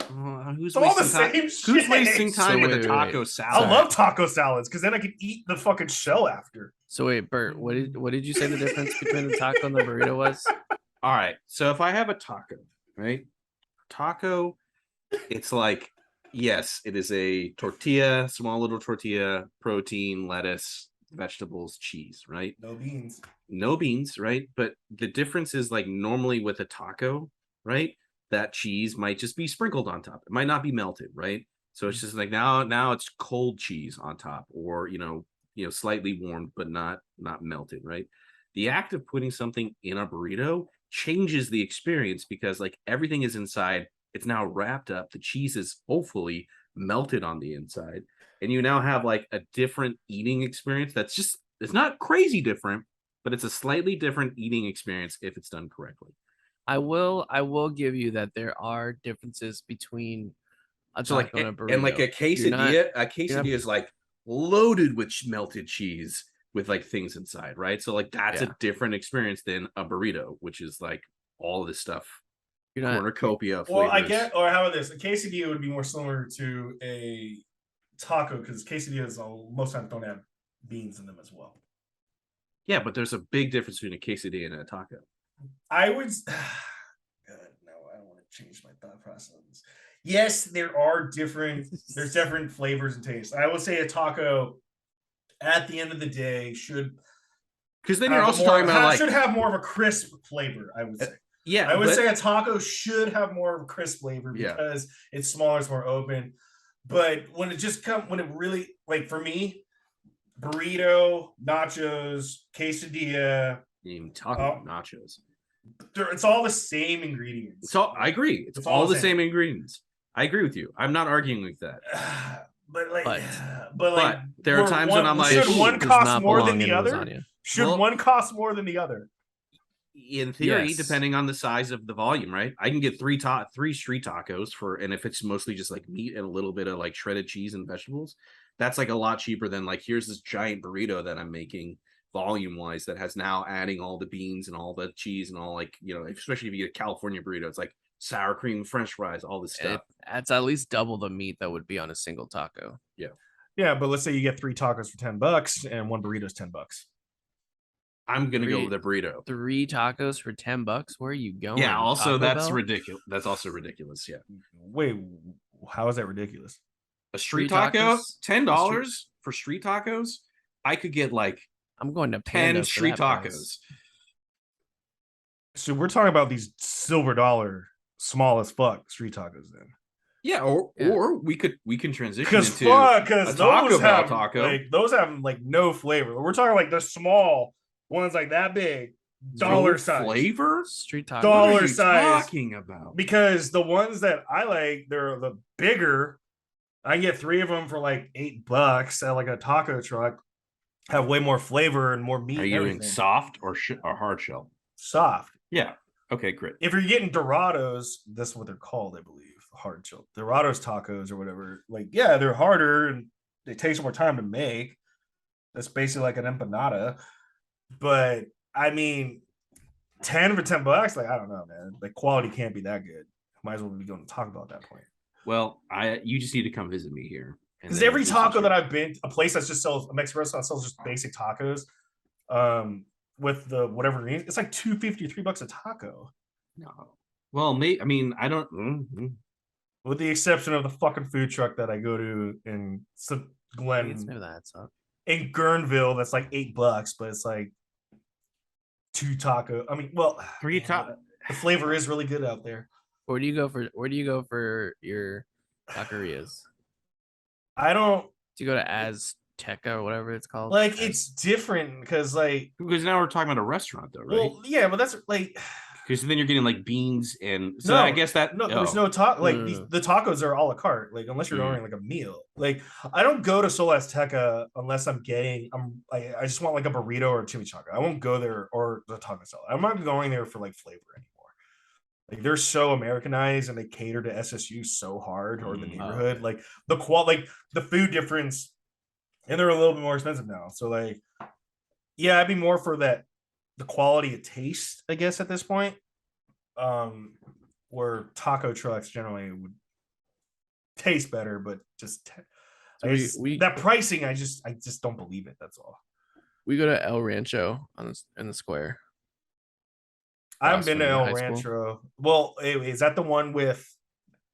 Who's It's all the wasting time? same Who's shit. wasting time So with a wait, taco wait. salad? I love taco salads because then I can eat the fucking shell after. So wait, Bert, what did you say the difference between the taco and the burrito was? All right. So if I have a taco, right? Taco, it's like, yes, it is a tortilla, small little tortilla, protein, lettuce, vegetables, cheese, right? No beans. No beans, right? But the difference is like normally with a taco, right? That cheese might just be sprinkled on top. It might not be melted, right? So it's just like now it's cold cheese on top, or slightly warmed but not melted, right? The act of putting something in a burrito changes the experience because like everything is inside. It's now wrapped up. The cheese is hopefully melted on the inside, and you now have like a different eating experience. It's not crazy different, but it's a slightly different eating experience if it's done correctly. I will give you that there are differences between a So like taco and a burrito. and like a You're not- quesadilla is like loaded with melted cheese with like things inside, right? So like that's Yeah. a different experience than a burrito, which is like all this stuff, you're not cornucopia. Well, I flavors. get, or how about this? A quesadilla would be more similar to a taco because quesadillas most times don't have beans in them as well. Yeah, but there's a big difference between a quesadilla and a taco. I would. God, no, I don't want to change my thought process on this. Yes, there's different flavors and tastes. I would say a taco, at the end of the day, should Because then you're have also more- talking about like should have more of a crisp flavor. I would say. yeah, I would but- say a taco should have more of a crisp flavor Yeah. because it's smaller, it's more open. But when it really, like for me, burrito, nachos, quesadilla, even talking about nachos. it's all the same ingredients. So I agree. It's It's all all the the same ingredients. I agree with you. I'm not arguing with that. But like, But- like, there are were times one- when I'm like, should "Ooh, one does cost not more belong than the in other? lasagna. Should Well- one cost more than the other? In theory, Yes. depending on the size of the volume, right? I can get three street tacos and if it's mostly just like meat and a little bit of like shredded cheese and vegetables, that's like a lot cheaper than like here's this giant burrito that I'm making volume wise that has now adding all the beans and all the cheese and all like especially if you get a California burrito, it's like sour cream, French fries, all this stuff. That's at least double the meat that would be on a single taco. Yeah, but let's say you get 3 tacos for $10 and one burrito is $10. I'm gonna go Three- with a burrito. 3 tacos for $10. Where are you going? Yeah, also Taco that's Bell? ridiculous. That's also ridiculous. Yeah. Wait, how is that ridiculous? A street Street taco, tacos? $10 for street tacos. I could get like I'm going to 10 Panda for street that tacos. price. So we're talking about these silver dollar, small as fuck street tacos then. Yeah, or Yeah. or we can transition Because into because a Taco those Bell have taco. like those have like no flavor. We're talking like the small ones like that big, dollar no size. flavor. Street tacos. Dollar What are you size. talking about? Because the ones that I like, they're the bigger. I can get 3 of them for like $8 at like a taco truck. Have way more flavor and more meat. Are and you doing everything. soft or hard shell? Soft? Yeah. Okay, great. If you're getting Dorados, that's what they're called, I believe. Hard shell. Dorados tacos or whatever. Like, yeah, they're harder and they take some more time to make. That's basically like an empanada. But I mean, 10 for $10, like I don't know, man. Like quality can't be that good. might as well be going to Taco Bell at that point. Well, you just need to come visit me here. Because every taco that I've been, a place that just sells a Mexican restaurant sells just basic tacos, with the whatever it is, it's like $2.50, $3 a taco. No. Well, I mean, I don't. With the exception of the fucking food truck that I go to in Glen, in Guerneville, that's like $8, but it's like 2 taco. I mean, well, 3 taco. The flavor is really good out there. Where do you go for your taquerias? I don't. Do you go to Azteca or whatever it's called? Like, it's different because now we're talking about a restaurant though, right? Well, yeah, but that's like, because then you're getting like beans and so I guess that there's no taco. Like the tacos are a la carte. Like unless you're ordering like a meal. Like I don't go to Sol Azteca unless I just want like a burrito or a chimichanga. I won't go there or the taco salad. I'm not going there for like flavor anymore. Like they're so Americanized and they cater to SSU so hard or the neighborhood. Like the food difference, and they're a little bit more expensive now. So like, yeah, I'd be more for that. The quality of taste, I guess, at this point, where taco trucks generally would taste better, but just that pricing, I just don't believe it. That's all. We go to El Rancho in the square. I haven't been to El Rancho. Well, is that the one with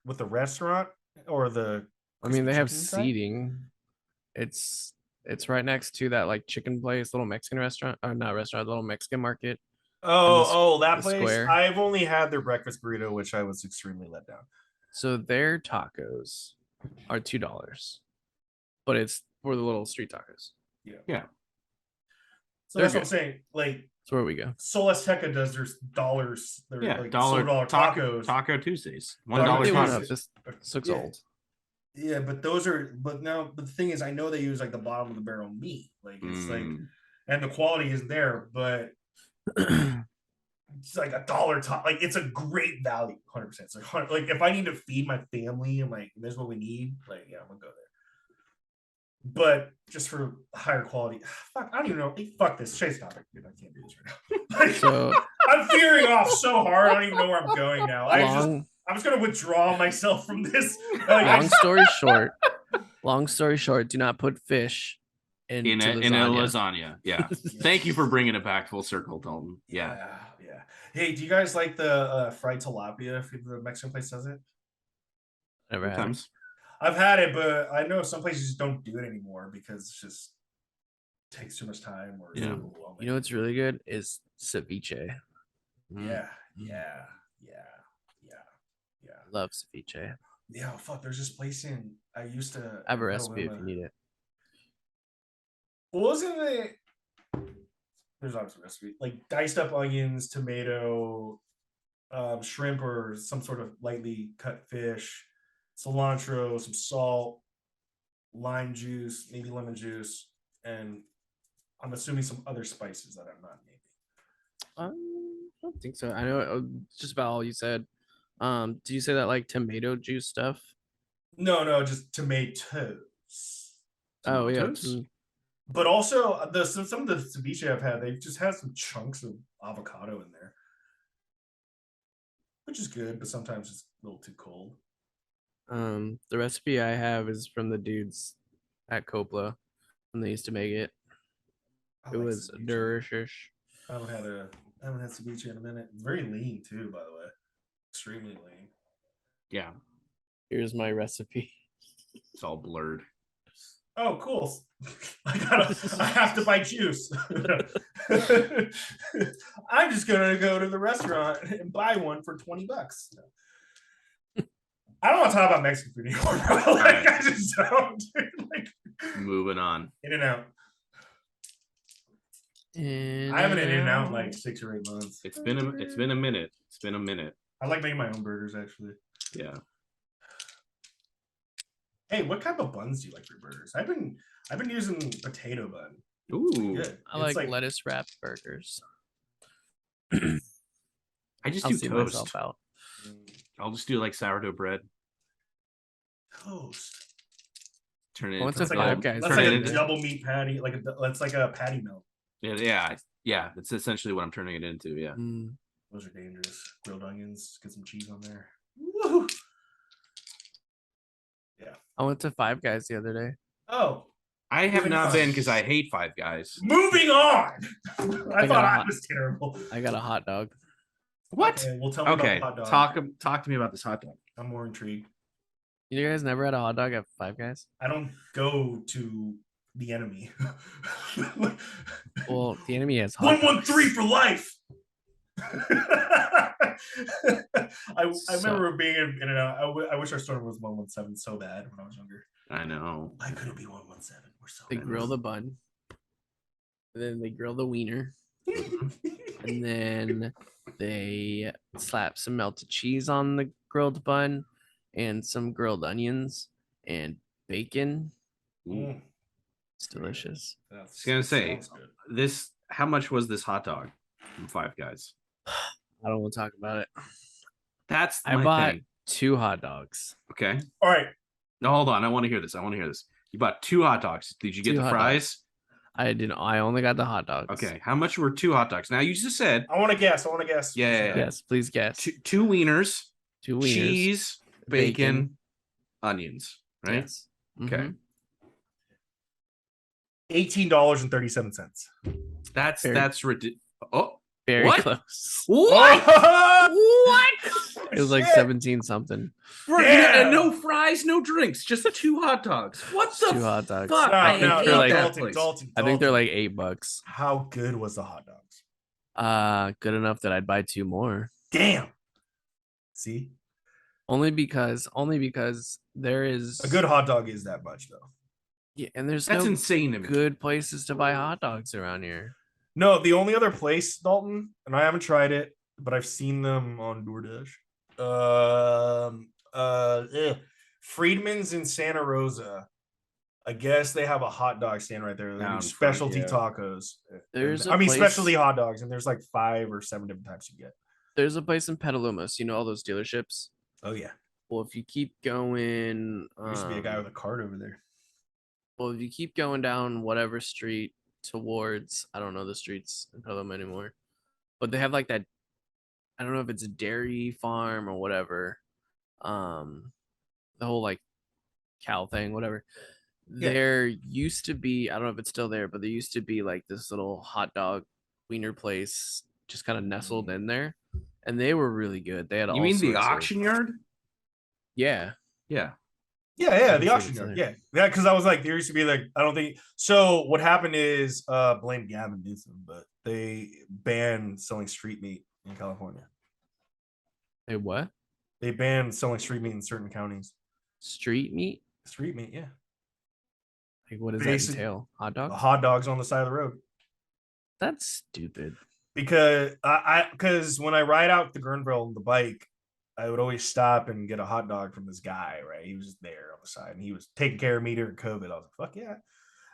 the restaurant or the? I mean, they have seating. It's right next to that like chicken place, little Mexican restaurant, or not restaurant, little Mexican market. That place. Square. I've only had their breakfast burrito, which I was extremely let down. So their tacos are $2, but it's for the little street tacos. Yeah. So that's what I'm saying. Like, that's where we go. Sol Azteca does their dollars. They're like $4 tacos. Taco Tuesdays. $1 tacos. This looks old. Yeah, but the thing is, I know they use like the bottom of the barrel meat, like it's like, and the quality is there, but it's like $1 top. Like it's a great value, 100%. It's like if I need to feed my family and like this is what we need, like yeah, I'm gonna go there. But just for higher quality, fuck, I don't even know. Fuck this chase topic, dude. I can't do this right now. So I'm veering off so hard. I don't even know where I'm going now. I'm just gonna withdraw myself from this. Long story short, do not put fish in a lasagna. Yeah. Thank you for bringing it back full circle, Dalton. Yeah. Hey, do you guys like the fried tilapia if the Mexican place does it? Never had it. I've had it, but I know some places just don't do it anymore because it just takes too much time. Or you know what's really good is ceviche. Yeah. Love ceviche. Yeah, fuck. There's this place I used to. I have a recipe if you need it. Wasn't it? There's obviously a recipe like diced up onions, tomato, shrimp, or some sort of lightly cut fish, cilantro, some salt, lime juice, maybe lemon juice, and I'm assuming some other spices that I'm not naming. I don't think so. I know just about all you said. Do you say that like tomato juice stuff? No, just tomatoes. Oh yeah. But also some of the ceviche I've had, they've just had some chunks of avocado in there, which is good, but sometimes it's a little too cold. The recipe I have is from the dudes at Copla when they used to make it. It was delicious. I haven't had ceviche in a minute. It's very lean too, by the way. Extremely lean. Yeah. Here's my recipe. It's all blurred. Oh, cool. I have to buy juice. I'm just gonna go to the restaurant and buy one for $20. I don't want to talk about Mexican food anymore, bro. Like, I just don't. Like, moving on. In-N-Out. I haven't had In-N-Out in like 6 or 8 months. It's been a minute. I like making my own burgers, actually. Yeah. Hey, what kind of buns do you like for burgers? I've been using potato bun. Ooh, I like lettuce wrapped burgers. I just do toast. Out. I'll just do like sourdough bread. Toast. Turn it into that's like a double meat patty. That's like a patty melt. Yeah. That's essentially what I'm turning it into. Yeah. Those are dangerous. Grilled onions. Get some cheese on there. Woo. I went to Five Guys the other day. Oh, I have Moving not on. been because I hate Five Guys. moving on. I got thought a I hot- was terrible. I got a hot dog. What? Okay, well, tell me Okay, about the hot dog. talk to me about this hot dog. I'm more intrigued. You guys never had a hot dog at Five Guys? I don't go to the enemy. Well, the enemy has hot 113 dogs. for life. I So- remember being in and out. I wish our store was 117 so bad when I was younger. I know. Why couldn't it be 117? We're so They bad. grill the bun. And then they grill the wiener. And then they slap some melted cheese on the grilled bun and some grilled onions and bacon. Mm, It's delicious. I was gonna say sounds good. this. How much was this hot dog from Five Guys? I don't want to talk about it. That's I my bought thing. 2 hot dogs. Okay. All right. No, hold on. I want to hear this. You bought 2 hot dogs. Did you get 2 the hot fries? I didn't. I only got the hot dogs. Okay. How much were 2 hot dogs? Now you just said I want to guess. Yeah. Yes, please guess. two wieners, 2 wieners. cheese, bacon, bacon. onions. Right. Yes. Okay. Mhm. $18.37. Very- That's ridiculous. Oh, Very What? close. what? Oh, What? It was like shit. 17 something. And no fries, no drinks, just 2 hot dogs. What the 2 hot dogs. fuck? No, I no, hate they're no, like- that Dalton, place. Dalton, I think they're Dalton. like $8. How good was the hot dogs? Good enough that I'd buy 2 more. Damn. See, Only because there is a good hot dog is that much though. yeah, and there's That's no insane to me. good places to buy hot dogs around here. No, the only other place, Dalton, and I haven't tried it, but I've seen them on DoorDash. Friedman's in Santa Rosa. I guess they have a hot dog stand right there. They Down do in front, specialty yeah. tacos. There's I a mean place- specialty hot dogs, and there's like 5 or 7 different types you get. There's a place in Petaluma, you know all those dealerships. Oh yeah, Well, if you keep going, there used to be a guy with a cart over there. well, if you keep going down whatever street towards, I don't know the streets in Petaluma anymore, but they have like that. I don't know if it's a dairy farm or whatever. The whole like cow thing, whatever. Yeah. There used to be, I don't know if it's still there, but there used to be like this little hot dog wiener place just kind of nestled in there, and they were really good. They had You all mean the sorts of- auction yard? Yeah, Yeah. Yeah, I'm the sure auction it's yard. there. Yeah, because I was like, there used to be like, I don't think so. What happened is, blame Gavin Newsom, but they banned selling street meat in California. Hey, what? They banned selling street meat in certain counties. Street meat? Street meat, yeah. Like, what does Basic- that entail? Hot dog? Hot dogs on the side of the road. That's stupid. Because because when I ride out to Guerneville on the bike, I would always stop and get a hot dog from this guy, right? He was just there on the side and he was taking care of me during COVID. I was like, fuck yeah.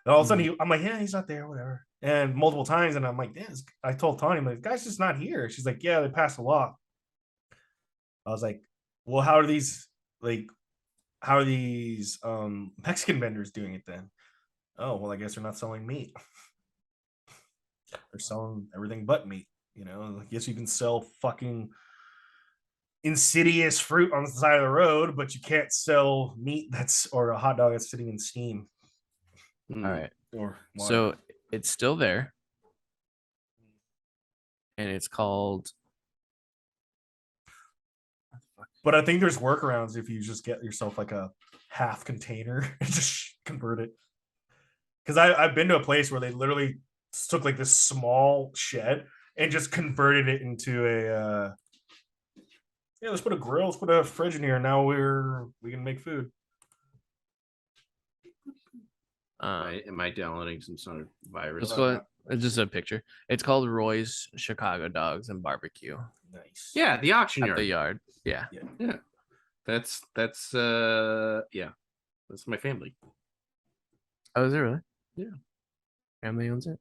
And all of a sudden I'm like, yeah, he's not there, whatever. And multiple times, and I'm like, yeah, I told Tony, I'm like, the guy's just not here. She's like, yeah, they passed a law. I was like, well, how are these Mexican vendors doing it then? Oh, well, I guess they're not selling meat. They're selling everything but meat. You know, I guess you can sell fucking insidious fruit on the side of the road, but you can't sell meat or a hot dog that's sitting in steam. Mm. All right. Or water. So it's still there. And it's called But I think there's workarounds if you just get yourself like a half container and just convert it. Because I've been to a place where they literally took like this small shed and just converted it into a yeah, let's put a grill, let's put a fridge in here. Now we can make food. Am I downloading some sort of virus? it's just a picture. It's called Roy's Chicago Dogs and Barbecue Nice. Yeah, the auction at yard. the yard. Yeah. That's yeah. That's my family. Oh, is it really? Yeah. Family owns it.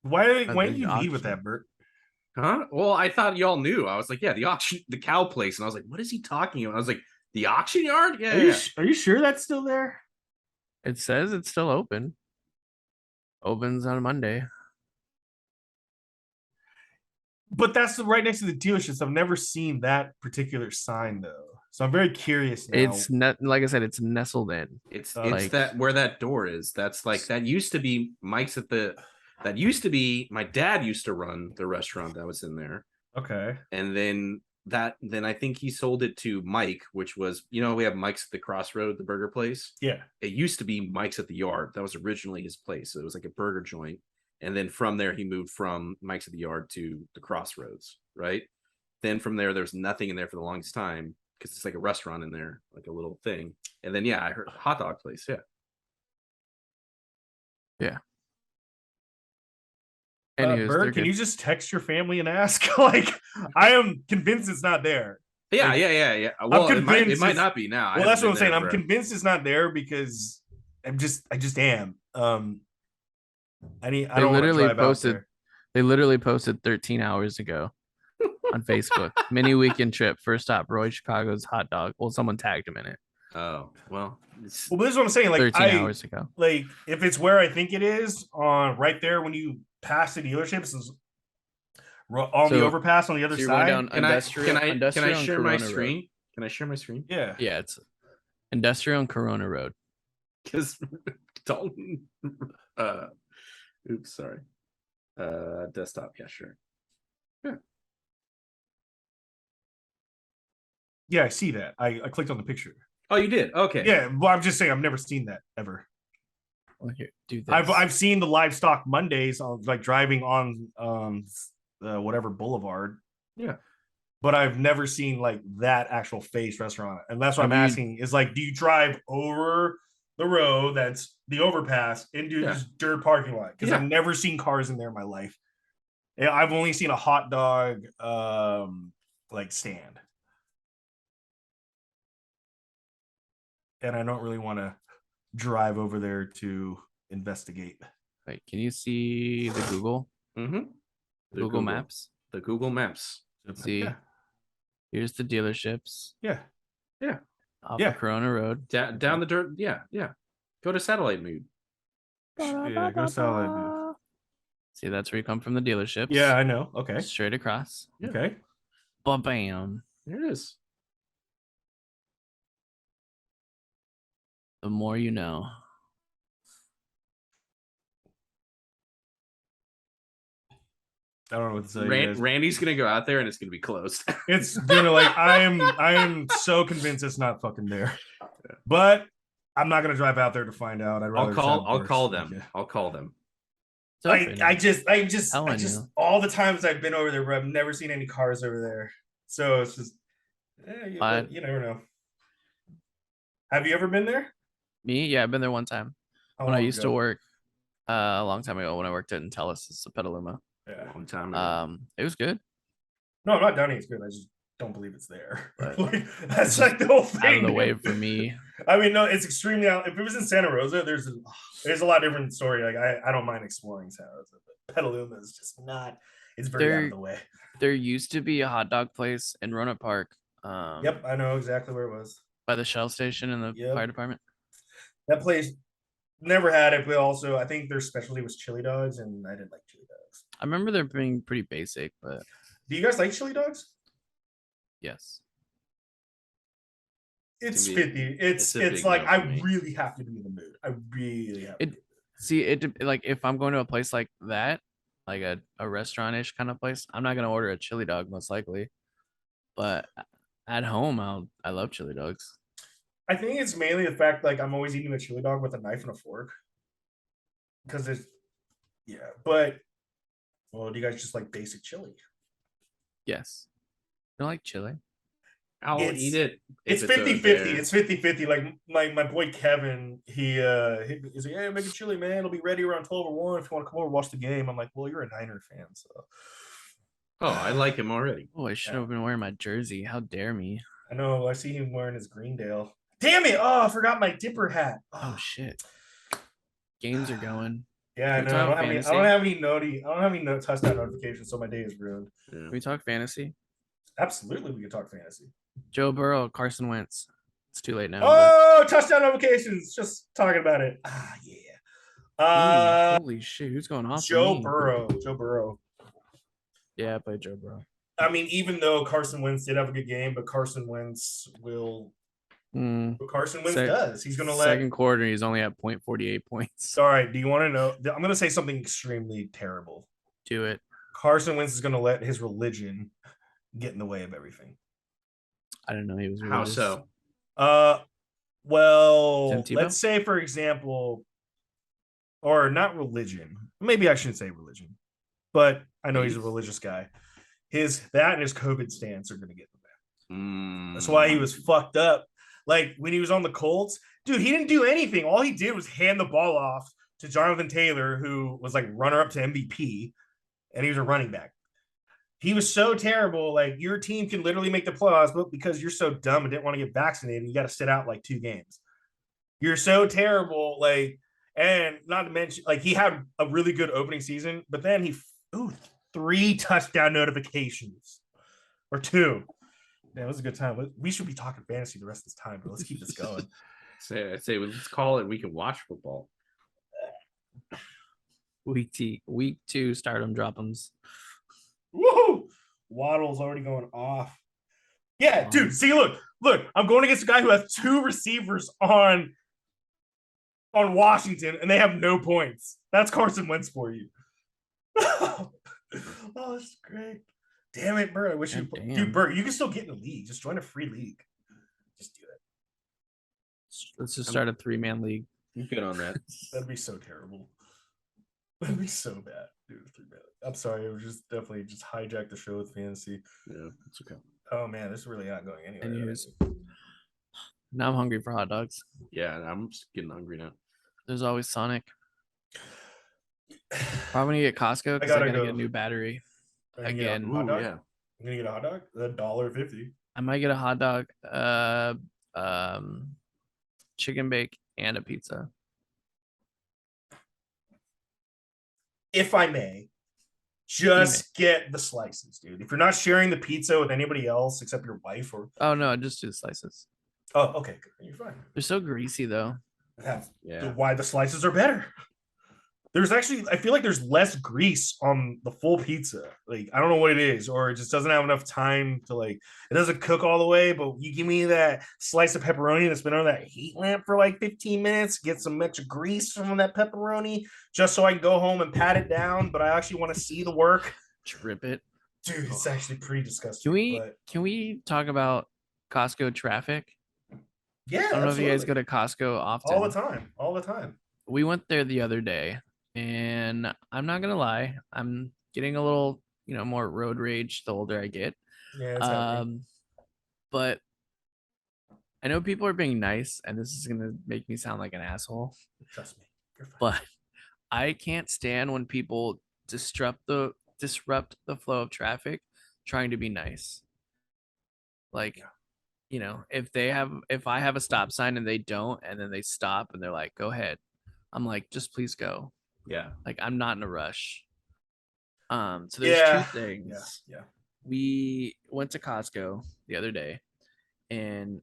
Why A didn't big you lead with auction. that, Bert? Huh? Well, I thought y'all knew. I was like, yeah, the auction, the cow place, and I was like, what is he talking about? I was like, the auction yard? Yeah. Are you sure that's still there? It says it's still open. Opens on Monday. But that's right next to the dealerships. I've never seen that particular sign though. So I'm very curious now. It's not like I said, it's nestled in. It's Like- that where that door is. That's like that used to be Mike's at the. That used to be my dad used to run the restaurant that was in there, Okay. and then I think he sold it to Mike, which was we have Mike's at the Crossroad, the burger place. Yeah. It used to be Mike's at the Yard. That was originally his place. So it was like a burger joint, and then from there he moved from Mike's at the Yard to the Crossroads, right? Then from there was nothing in there for the longest time because it's like a restaurant in there, like a little thing. And then I heard hot dog place, Anyways, Bert, they're can good. you just text your family and ask? Like, I am convinced it's not there. Yeah. Like, Well, it convinced might it's- not be now. Well, that's what I'm saying. I'm convinced it's not there because I just am. I don't want to drive out there. They literally posted 13 hours ago on Facebook. Mini weekend trip. First stop, Roy Chicago's hot dog. Well, someone tagged him in it Oh, well. Well, this is what I'm saying. Like, 13 hours ago. like if it's where I think it is, on right there when you pass the dealerships, is on the So- overpass on the other So you're going side. down Can I industrial and share my Corona Road. screen? Can I share my screen? Yeah. Yeah, it's industrial and Corona Road. Because Dalton oops, sorry. Desktop, yeah, sure. Yeah, I see that. I clicked on the picture. Oh, you did? Okay. Yeah, well, I'm just saying I've never seen that ever. Well, here, do this. I've seen the livestock Mondays on like driving on whatever boulevard. Yeah. But I've never seen like that actual face restaurant. And that's what I'm Have you- asking is like, do you drive over the road that's the overpass into Yeah. this dirt parking lot? Because Yeah. I've never seen cars in there in my life. Yeah, I've only seen a hot dog like stand. And I don't really want to drive over there to investigate. Wait, can you see the Google Mm-hmm. Google Maps? The Google Maps. See, Yeah. here's the dealerships. Yeah. Off Yeah. of Corona Road. Down the dirt. Yeah. Go to satellite mood. Yeah, go satellite view. See, that's where you come from the dealerships. Yeah, I know. Okay. Straight across. Yeah. Okay. Bam. There it is. The more you know. I don't know what to say. Randy's gonna go out there and it's gonna be closed. It's gonna like I am so convinced it's not fucking there. But I'm not gonna drive out there to find out. I'll call them. I'll call them. It's open. I just Telling you. all the times I've been over there, bro, I've never seen any cars over there. So it's just you never know. Have you ever been there? Me? Yeah, I've been there one time. How When I long used to ago? work a long time ago when I worked at Intellis, Petaluma. Yeah. Long time ago. It was good. No, I'm not downing it's good. I just don't believe it's there. But- Like, that's like the whole thing. Out of the way dude. for me. I mean, no, it's extremely out. If it was in Santa Rosa, there's a lot different story. Like I don't mind exploring Santa Rosa, but Petaluma is just not. It's very out of the way. There used to be a hot dog place in Roanoke Park. Yep, I know exactly where it was. By the Shell station in the Yep. fire department. That place never had it, but also I think their specialty was chili dogs, and I didn't like chili dogs. I remember they're being pretty basic, but Do you guys like chili dogs? yes. It's Can be- 50. It's a big like no for I me. really have to be in the mood. I really have. It- See, like if I'm going to a place like that, like a restaurant-ish kind of place, I'm not gonna order a chili dog most likely. But at home, I love chili dogs. I think it's mainly the fact like I'm always eating a chili dog with a knife and a fork. Because it's but well, do you guys just like basic chili? Yes. You don't like chili? I'll it's- eat it. if It's over 50-50. there. It's 50-50. Like my boy Kevin, he's like, hey, make a chili, man. It'll be ready around 12 or 1 if you want to come over and watch the game. I'm like, well, you're a Niner fan, so Oh, I like him already. Oh, I should Yeah. have been wearing my jersey. How dare me? I know I see him wearing his Greendale. Damn it! Oh, I forgot my dipper hat. Oh shit. Games are going. Yeah, I Can we know. I talk don't fantasy? have any touchdown notifications, so my day is ruined. Yeah. Can we talk fantasy? Absolutely, we can talk fantasy. Joe Burrow, Carson Wentz. It's too late now. Oh, touchdown notifications! Just talking about it. Ah, yeah. but- Holy shit, who's going off? for Joe me? Burrow. Joe Burrow. Yeah, I played Joe Burrow. I mean, even though Carson Wentz did have a good game, but Carson Wentz will. What Carson Wentz does. He's going to let. Second quarter, he's only at 0.48 points. All right. Do you want to know? I'm going to say something extremely terrible. Do it. Carson Wentz is going to let his religion get in the way of everything. I didn't know he was How religious. so? Well, let's say, for example, or not religion. Maybe I shouldn't say religion, but I know he's a religious guy. That and his COVID stance are going to get him back. That's why he was fucked up. Like when he was on the Colts, dude, he didn't do anything. All he did was hand the ball off to Jonathan Taylor, who was like runner up to MVP, and he was a running back. He was so terrible. Like your team can literally make the playoffs, but because you're so dumb and didn't want to get vaccinated, you got to sit out like 2 games. You're so terrible. Like, and not to mention, like he had a really good opening season, but then he 3 touchdown notifications or 2. Man, it was a good time. We should be talking fantasy the rest of this time, but let's keep this going. I say let's call it. We can watch football. Week 2, start them, drop them. Woo! Waddle's already going off. Yeah, dude. See, look. I'm going against a guy who has 2 receivers on Washington, and they have no points. That's Carson Wentz for you. Oh, that's great. Damn it, Bert. I wish you, dude, Bert. You can still get in the league. Just join a free league. Just do it. Let's just start a 3-man league. I'm good on that. That'd be so terrible. That'd be so bad, dude. 3-man. I'm sorry. It was just definitely just hijack the show with fantasy. Yeah, it's okay. Oh man, this is really not going anywhere. Anyways, now I'm hungry for hot dogs. Yeah, I'm just getting hungry now. There's always Sonic. Probably gonna get Costco because I gotta get a new battery. Again, yeah. I'm gonna get a hot dog. $1.50. I might get a hot dog, chicken bake, and a pizza. If I may, just get the slices, dude. If you're not sharing the pizza with anybody else except your wife or no, just do the slices. Oh, okay, good. You're fine. They're so greasy though. That's why the slices are better. There's actually, I feel like there's less grease on the full pizza. Like, I don't know what it is, or it just doesn't have enough time to it doesn't cook all the way, but you give me that slice of pepperoni that's been on that heat lamp for like 15 minutes, get some extra grease from that pepperoni just so I can go home and pat it down, but I actually want to see the work. Trip it. Dude, it's actually pretty disgusting. Can we talk about Costco traffic? Yeah. I don't know if you guys go to Costco often. All the time. We went there the other day. And I'm not gonna lie, I'm getting a little, more road rage the older I get. Yeah. But I know people are being nice, and this is gonna make me sound like an asshole. Trust me, you're fine. But I can't stand when people disrupt the flow of traffic trying to be nice. Like, if I have a stop sign and they don't, and then they stop and they're like, "Go ahead," I'm like, "Just please go." Yeah. Like I'm not in a rush. So there's 2 things. Yeah. We went to Costco the other day, and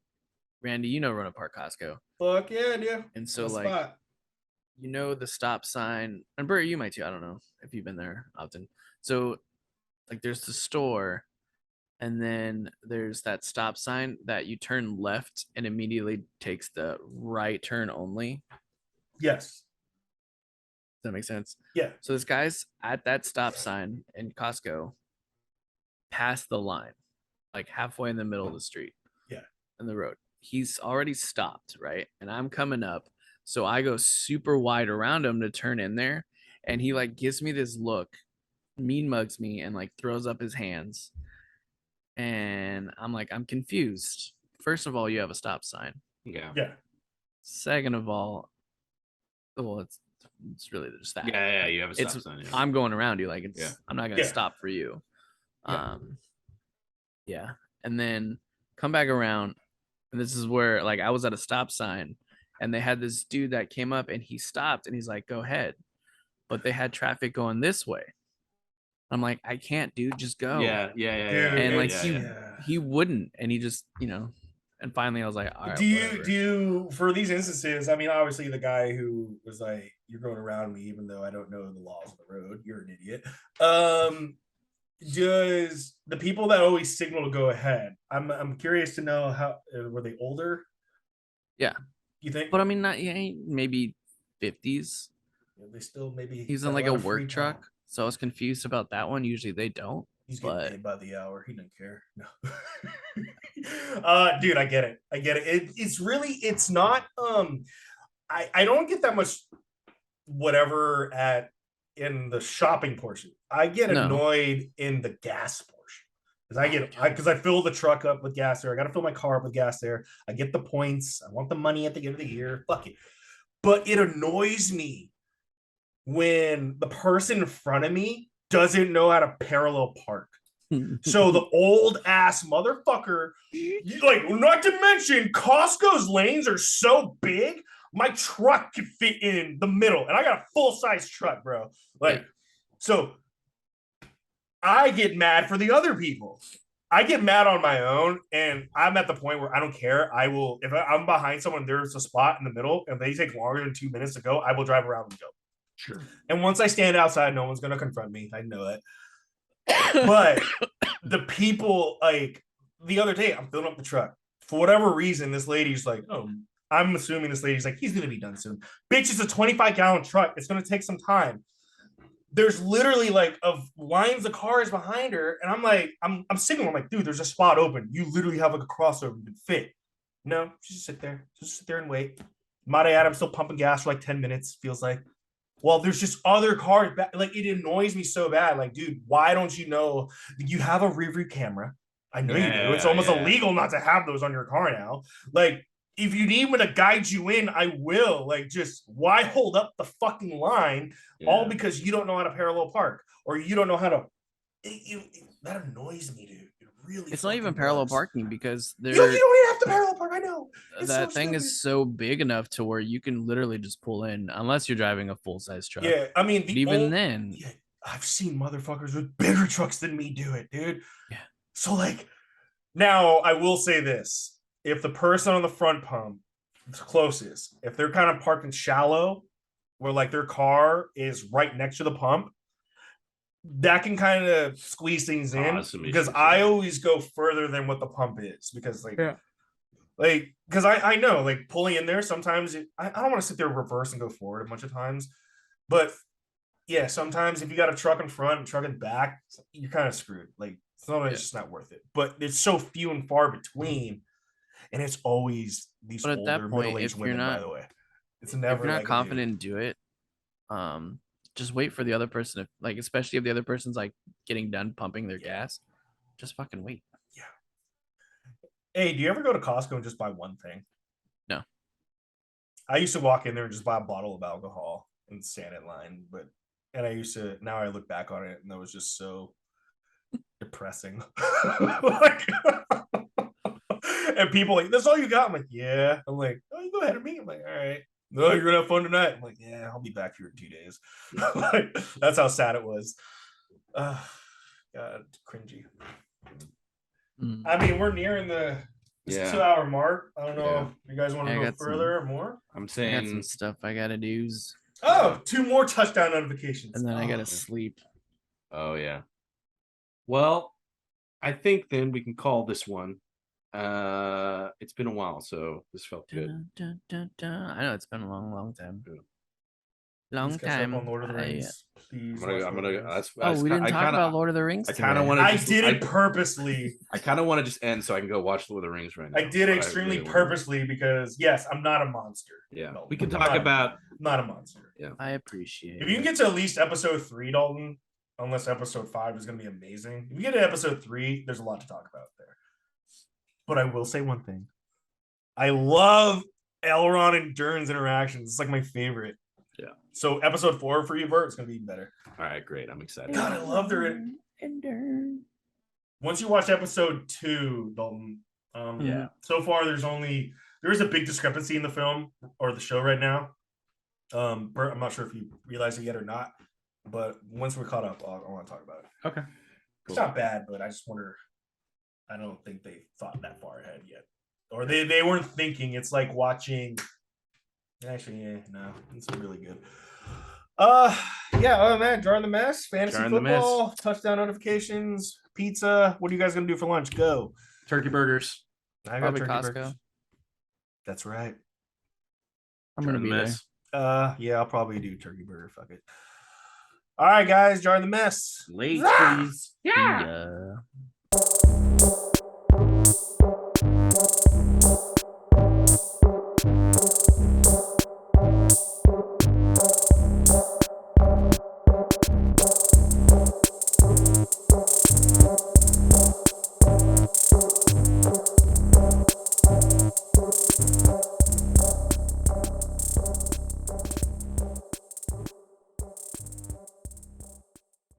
Randy, Roanoke Park Costco. Fuck yeah, dude. And so the stop sign, and Bert, you might too. I don't know if you've been there often. So there's the store, and then there's that stop sign that you turn left and immediately takes the right turn only. Yes. Does that make sense? Yeah. So this guy's at that stop sign in Costco, past the line, like halfway in the middle of the street. Yeah. In the road. He's already stopped, right? And I'm coming up. So I go super wide around him to turn in there. And he gives me this look, mean mugs me, and throws up his hands. And I'm like, I'm confused. First of all, you have a stop sign. Yeah. Yeah. Second of all, well, it's really just that. Yeah, you have a stop sign. Yeah. I'm going around you. I'm not gonna stop for you. Yeah. And then come back around, and this is where I was at a stop sign, and they had this dude that came up and he stopped and he's like, "Go ahead," but they had traffic going this way. I'm like, "I can't, dude. Just go." Yeah. And he wouldn't, and he just And finally, I was like, all right. Do you for these instances? I mean, obviously, the guy who was like, "You're going around me," even though I don't know the laws of the road. You're an idiot. does the people that always signal to go ahead? I'm curious to know how were they older? Yeah, You think? but I mean, not yeah, maybe 50s. They still maybe He's got in like lot a of free work time. truck, so I was confused about that one. Usually they don't, He's getting but paid by the hour. He didn't care. No. Dude, I get it. I get it. It's really it's not I don't get that much whatever at in the shopping portion. I get No. annoyed in the gas portion. Because I fill the truck up with gas there. I gotta fill my car up with gas there. I get the points. I want the money at the end of the year. Fuck it. But it annoys me when the person in front of me doesn't know how to parallel park. So the old ass motherfucker, like, not to mention Costco's lanes are so big, my truck can fit in the middle, and I got a full size truck, bro. Like, so I get mad for the other people. I get mad on my own, and I'm at the point where I don't care. I will, if I'm behind someone, there's a spot in the middle, and they take longer than 2 minutes to go, I will drive around and go. Sure. And once I stand outside, no one's gonna confront me. I know it. But the people, like the other day, I'm filling up the truck. For whatever reason, this lady's like, oh, I'm assuming this lady's like, he's gonna be done soon. Bitch, it's a 25-gallon truck. It's gonna take some time. There's literally like of lines of cars behind her, and I'm like, I'm signaling, I'm like, dude, there's a spot open. You literally have like a crossover you can fit. No, just sit there and wait. Might I add, I'm still pumping gas for like 10 minutes, feels like. Well, there's just other cars back. Like, it annoys me so bad. Like, dude, why don't you know you have a rear view camera? I know you do. It's almost illegal not to have those on your car now. Like, if you need me to guide you in, I will. Like, just why hold up the fucking line all because you don't know how to parallel park or you don't know how to. That annoys me, dude. It really. it's not even parallel parking because you don't even have to parallel park. I know that thing is so big enough to where you can literally just pull in unless you're driving a full size truck. Yeah, I mean, even then, I've seen motherfuckers with bigger trucks than me do it, dude. Yeah. So like, now I will say this: if the person on the front pump, the closest, if they're kind of parked in shallow, where like their car is right next to the pump, that can kind of squeeze things in because I always go further than what the pump is because like because I know like pulling in there sometimes I don't want to sit there reverse and go forward a bunch of times, but yeah, sometimes if you got a truck in front and truck in back, you're kind of screwed. Like sometimes it's just not worth it. But it's so few and far between, and it's always these older middle-aged women. By the way, it's never. If you're not confident, do it. Just wait for the other person. If, like, especially if the other person's like getting done pumping their gas, just fucking wait. Yeah. Hey, do you ever go to Costco and just buy one thing? No. I used to walk in there and just buy a bottle of alcohol and stand in line, and I used to. Now I look back on it, and that was just so depressing. Like, and people like, "That's all you got?" I'm like, "Yeah." I'm like, "Oh, you go ahead of me." I'm like, "All right." No, you're gonna have fun tonight. I'm like, yeah, I'll be back here in 2 days. Like, that's how sad it was. God, cringy. I mean, we're nearing the 2-hour mark. I don't know if you guys want to go further or more. I'm saying I got some stuff I gotta do. Oh, 2 more touchdown notifications. And then I gotta sleep. Oh yeah. Well, I think then we can call this one. It's been a while, so this felt good. I know it's been a long time. Long time. On Lord of the Rings. I'm gonna. We didn't talk about Lord of the Rings. I kind of want to. I did it purposely. I kind of want to just end so I can go watch Lord of the Rings right now. I did it extremely purposely because yes, I'm not a monster. Yeah, we can talk about. Not a monster. Yeah, I appreciate. If you can get to at least episode 3, Dalton, unless episode 5 is going to be amazing. If you get to episode 3, there's a lot to talk about there. But I will say one thing. I love Elrond and Durin's interactions. It's like my favorite. Yeah. So episode 4 for you, Bert, it's going to be even better. All right, great. I'm excited. God, I love their. Once you watch episode 2, Dalton, so far there is a big discrepancy in the film or the show right now. Bert, I'm not sure if you realize it yet or not, but once we're caught up, I want to talk about it. Okay. Cool. It's not bad, but I just wonder. I don't think they thought that far ahead yet, or they weren't thinking. It's like watching. Actually, yeah, no, it's really good. Yeah, oh man, JARdon the mess, fantasy JARdon the mess. football, touchdown notifications, pizza. What are you guys gonna do for lunch? Go. Turkey burgers. I got Probably turkey Costco. burgers. That's right. I'm gonna JARdon be the there. mess. Yeah, I'll probably do turkey burger. Fuck it. All right, guys, JARdon the mess. Late, Ah! please. See ya.